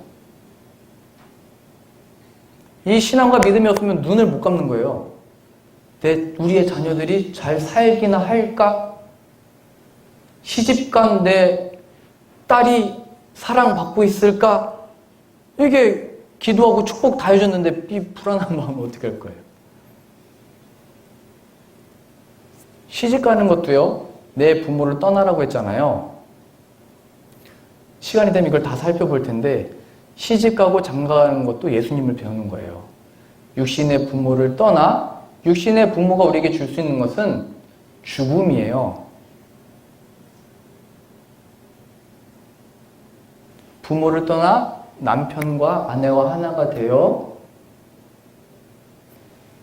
이 신앙과 믿음이 없으면 눈을 못 감는 거예요. 우리의 자녀들이 잘 살기나 할까? 시집간 내 딸이 사랑받고 있을까? 이게 기도하고 축복 다 해줬는데 이 불안한 마음을 어떻게 할 거예요? 시집가는 것도요, 내 부모를 떠나라고 했잖아요. 시간이 되면 이걸 다 살펴볼 텐데, 시집가고 장가가는 것도 예수님을 배우는 거예요. 육신의 부모를 떠나, 육신의 부모가 우리에게 줄 수 있는 것은 죽음이에요. 부모를 떠나 남편과 아내와 하나가 되어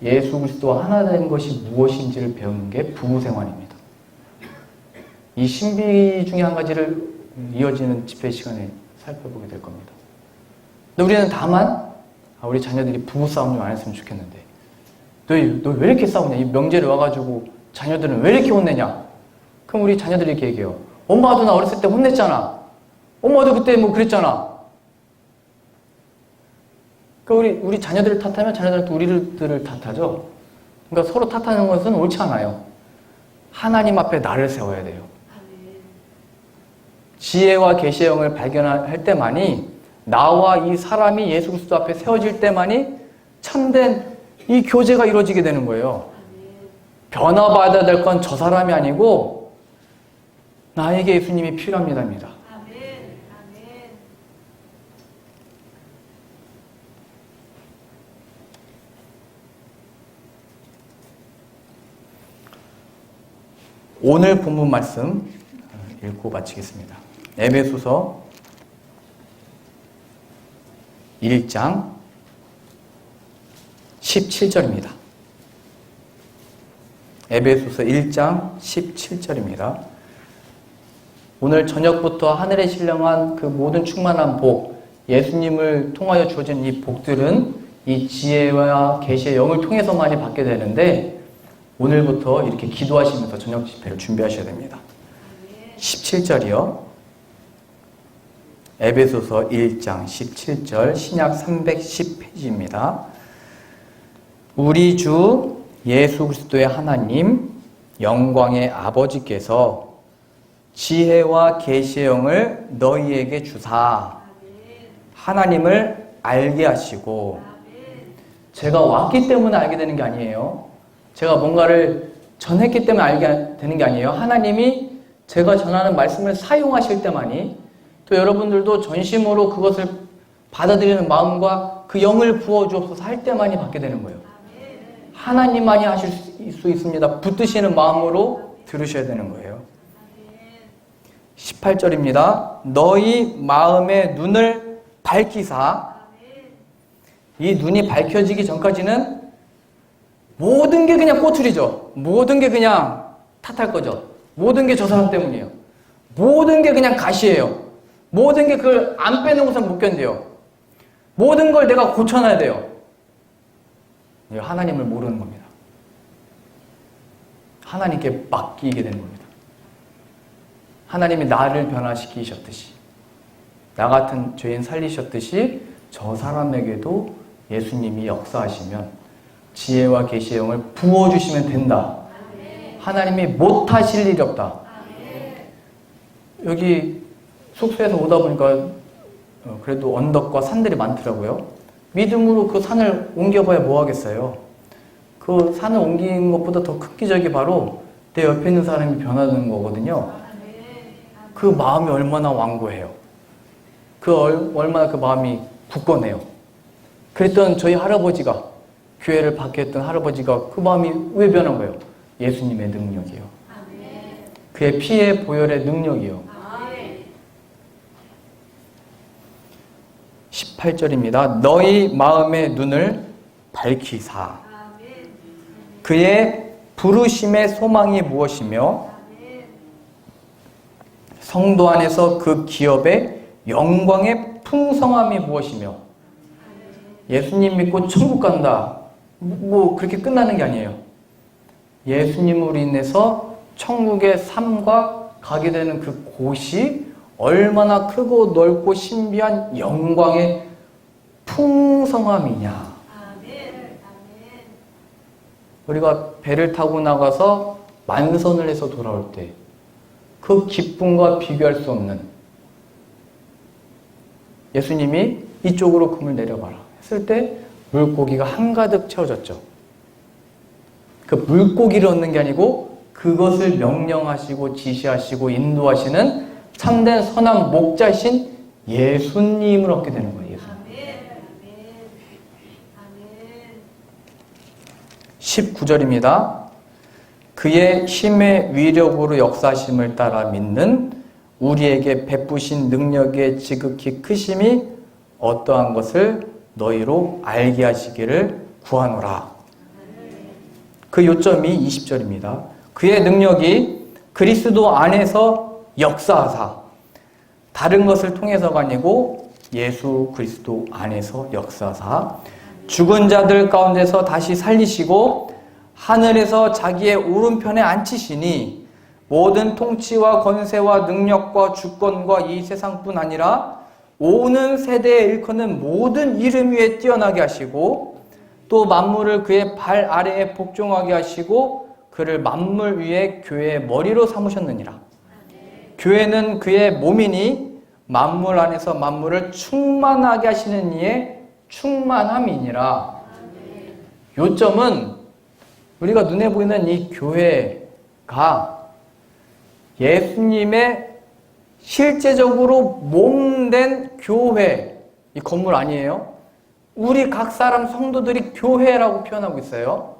예수 그리스도와 하나 된 것이 무엇인지를 배우는 게 부부 생활입니다. 이 신비 중에 한 가지를 이어지는 집회 시간에 살펴보게 될 겁니다. 근데 우리는 다만 우리 자녀들이 부부싸움 좀 안 했으면 좋겠는데, 너 왜 이렇게 싸우냐? 이 명절에 와가지고 자녀들은 왜 이렇게 혼내냐? 그럼 우리 자녀들이 이렇게 얘기해요. 엄마도 나 어렸을 때 혼냈잖아. 엄마도 그때 뭐 그랬잖아. 그러니까 우리 자녀들을 탓하면 자녀들한테 우리들을 탓하죠. 그러니까 서로 탓하는 것은 옳지 않아요. 하나님 앞에 나를 세워야 돼요. 지혜와 계시의 영을 발견할 때만이, 나와 이 사람이 예수 그리스도 앞에 세워질 때만이 참된 이 교제가 이루어지게 되는 거예요. 변화받아야 될 건 저 사람이 아니고 나에게 예수님이 필요합니다. 오늘 본문 말씀 읽고 마치겠습니다. 에베소서 1장 17절입니다. 에베소서 1장 17절입니다. 오늘 저녁부터 하늘에 신령한 그 모든 충만한 복, 예수님을 통하여 주어진 이 복들은 이 지혜와 계시의 영을 통해서만이 받게 되는데, 오늘부터 이렇게 기도하시면서 저녁 집회를 준비하셔야 됩니다. 17절이요. 에베소서 1장 17절 신약 310페이지입니다. 우리 주 예수 그리스도의 하나님 영광의 아버지께서 지혜와 계시의 영을 너희에게 주사 하나님을 알게 하시고, 제가 왔기 때문에 알게 되는 게 아니에요. 제가 뭔가를 전했기 때문에 알게 되는 게 아니에요. 하나님이 제가 전하는 말씀을 사용하실 때만이, 또 여러분들도 전심으로 그것을 받아들이는 마음과 그 영을 부어주옵소서 할 때만이 받게 되는 거예요. 하나님만이 하실 수 있습니다. 붙드시는 마음으로 들으셔야 되는 거예요. 18절입니다. 너희 마음의 눈을 밝히사. 이 눈이 밝혀지기 전까지는 모든 게 그냥 꼬투리죠. 모든 게 그냥 탓할 거죠. 모든 게 저 사람 때문이에요. 모든 게 그냥 가시예요. 모든 게 그걸 안 빼는 것은 못 견뎌요. 모든 걸 내가 고쳐놔야 돼요. 하나님을 모르는 겁니다. 하나님께 맡기게 되는 겁니다. 하나님이 나를 변화시키셨듯이, 나 같은 죄인 살리셨듯이 저 사람에게도 예수님이 역사하시면 지혜와 계시의 영을 부어주시면 된다. 하나님이 못하실 일이 없다. 여기 숙소에서 오다 보니까 그래도 언덕과 산들이 많더라고요. 믿음으로 그 산을 옮겨봐야 뭐 하겠어요. 그 산을 옮긴 것보다 더 큰 기적이 바로 내 옆에 있는 사람이 변화되는 거거든요. 그 마음이 얼마나 완고해요. 얼마나 그 마음이 굳건해요. 그랬던 저희 할아버지가, 교회를 박해했던 할아버지가 그 마음이 왜 변한 거예요? 예수님의 능력이요. 그의 피의 보혈의 능력이요. 18절입니다. 너희 마음의 눈을 밝히사. 그의 부르심의 소망이 무엇이며 성도 안에서 그 기업의 영광의 풍성함이 무엇이며. 예수님 믿고 천국 간다, 뭐 그렇게 끝나는 게 아니에요. 예수님으로 인해서 천국의 삶과 가게 되는 그 곳이 얼마나 크고 넓고 신비한 영광의 풍성함이냐. 우리가 배를 타고 나가서 만선을 해서 돌아올 때 그 기쁨과 비교할 수 없는, 예수님이 이쪽으로 금을 내려봐라 했을 때 물고기가 한가득 채워졌죠. 그 물고기를 얻는 게 아니고 그것을 명령하시고 지시하시고 인도하시는 참된 선한 목자신 예수님을 얻게 되는 거예요. 예수님. 19절입니다. 그의 힘의 위력으로 역사하심을 따라 믿는 우리에게 베푸신 능력의 지극히 크심이 어떠한 것을 너희로 알게 하시기를 구하노라. 그 요점이 20절입니다. 그의 능력이 그리스도 안에서 역사하사, 다른 것을 통해서가 아니고 예수 그리스도 안에서 역사하사 죽은 자들 가운데서 다시 살리시고 하늘에서 자기의 오른편에 앉히시니 모든 통치와 권세와 능력과 주권과 이 세상뿐 아니라 오는 세대에 일컫는 모든 이름 위에 뛰어나게 하시고 또 만물을 그의 발 아래에 복종하게 하시고 그를 만물 위에 교회의 머리로 삼으셨느니라. 교회는 그의 몸이니 만물 안에서 만물을 충만하게 하시는 이의 충만함이니라. 요점은 우리가 눈에 보이는 이 교회가 예수님의 실제적으로 몸된 교회, 이 건물 아니에요. 우리 각 사람 성도들이 교회라고 표현하고 있어요.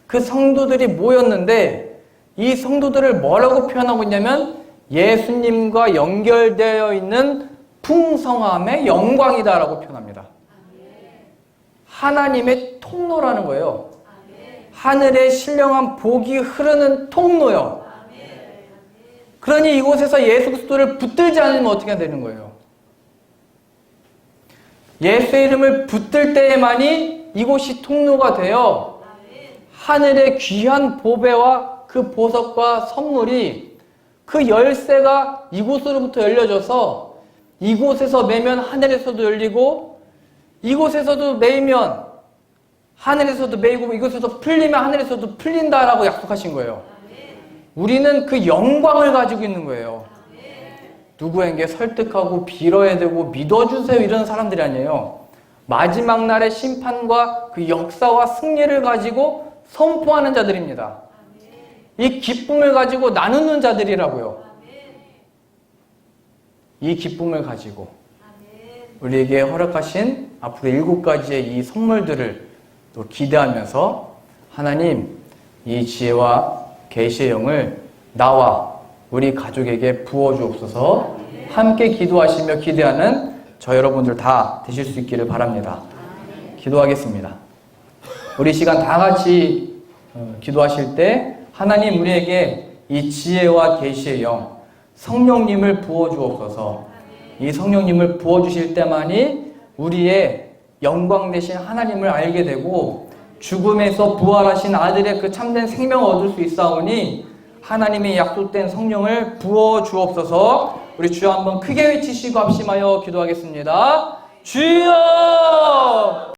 그 성도들이 모였는데 이 성도들을 뭐라고 표현하고 있냐면 예수님과 연결되어 있는 풍성함의 영광이다라고 표현합니다. 하나님의 통로라는 거예요. 하늘의 신령한 복이 흐르는 통로요. 그러니 이곳에서 예수 그리스도를 붙들지 않으면 어떻게 되는 거예요? 예수의 이름을 붙들 때에만이 이곳이 통로가 되어 하늘의 귀한 보배와 그 보석과 선물이 그 열쇠가 이곳으로부터 열려져서 이곳에서 매면 하늘에서도 열리고 이곳에서도 매이면 하늘에서도 매이고 이곳에서 풀리면 하늘에서도 풀린다라고 약속하신 거예요. 우리는 그 영광을 가지고 있는 거예요. 누구에게 설득하고 빌어야 되고 믿어주세요 이런 사람들이 아니에요. 마지막 날의 심판과 그 역사와 승리를 가지고 선포하는 자들입니다. 이 기쁨을 가지고 나누는 자들이라고요. 이 기쁨을 가지고 우리에게 허락하신 앞으로 7가지의 이 선물들을 또 기대하면서 하나님 이 지혜와 계시의 영을 나와 우리 가족에게 부어주옵소서. 함께 기도하시며 기대하는 저 여러분들 다 되실 수 있기를 바랍니다. 기도하겠습니다. 우리 시간 다 같이 기도하실 때 하나님 우리에게 이 지혜와 계시의 영 성령님을 부어주옵소서. 이 성령님을 부어주실 때만이 우리의 영광 되신 하나님을 알게 되고 죽음에서 부활하신 아들의 그 참된 생명을 얻을 수 있사오니 하나님의 약속된 성령을 부어주옵소서. 우리 주여 한번 크게 외치시고 합심하여 기도하겠습니다. 주여!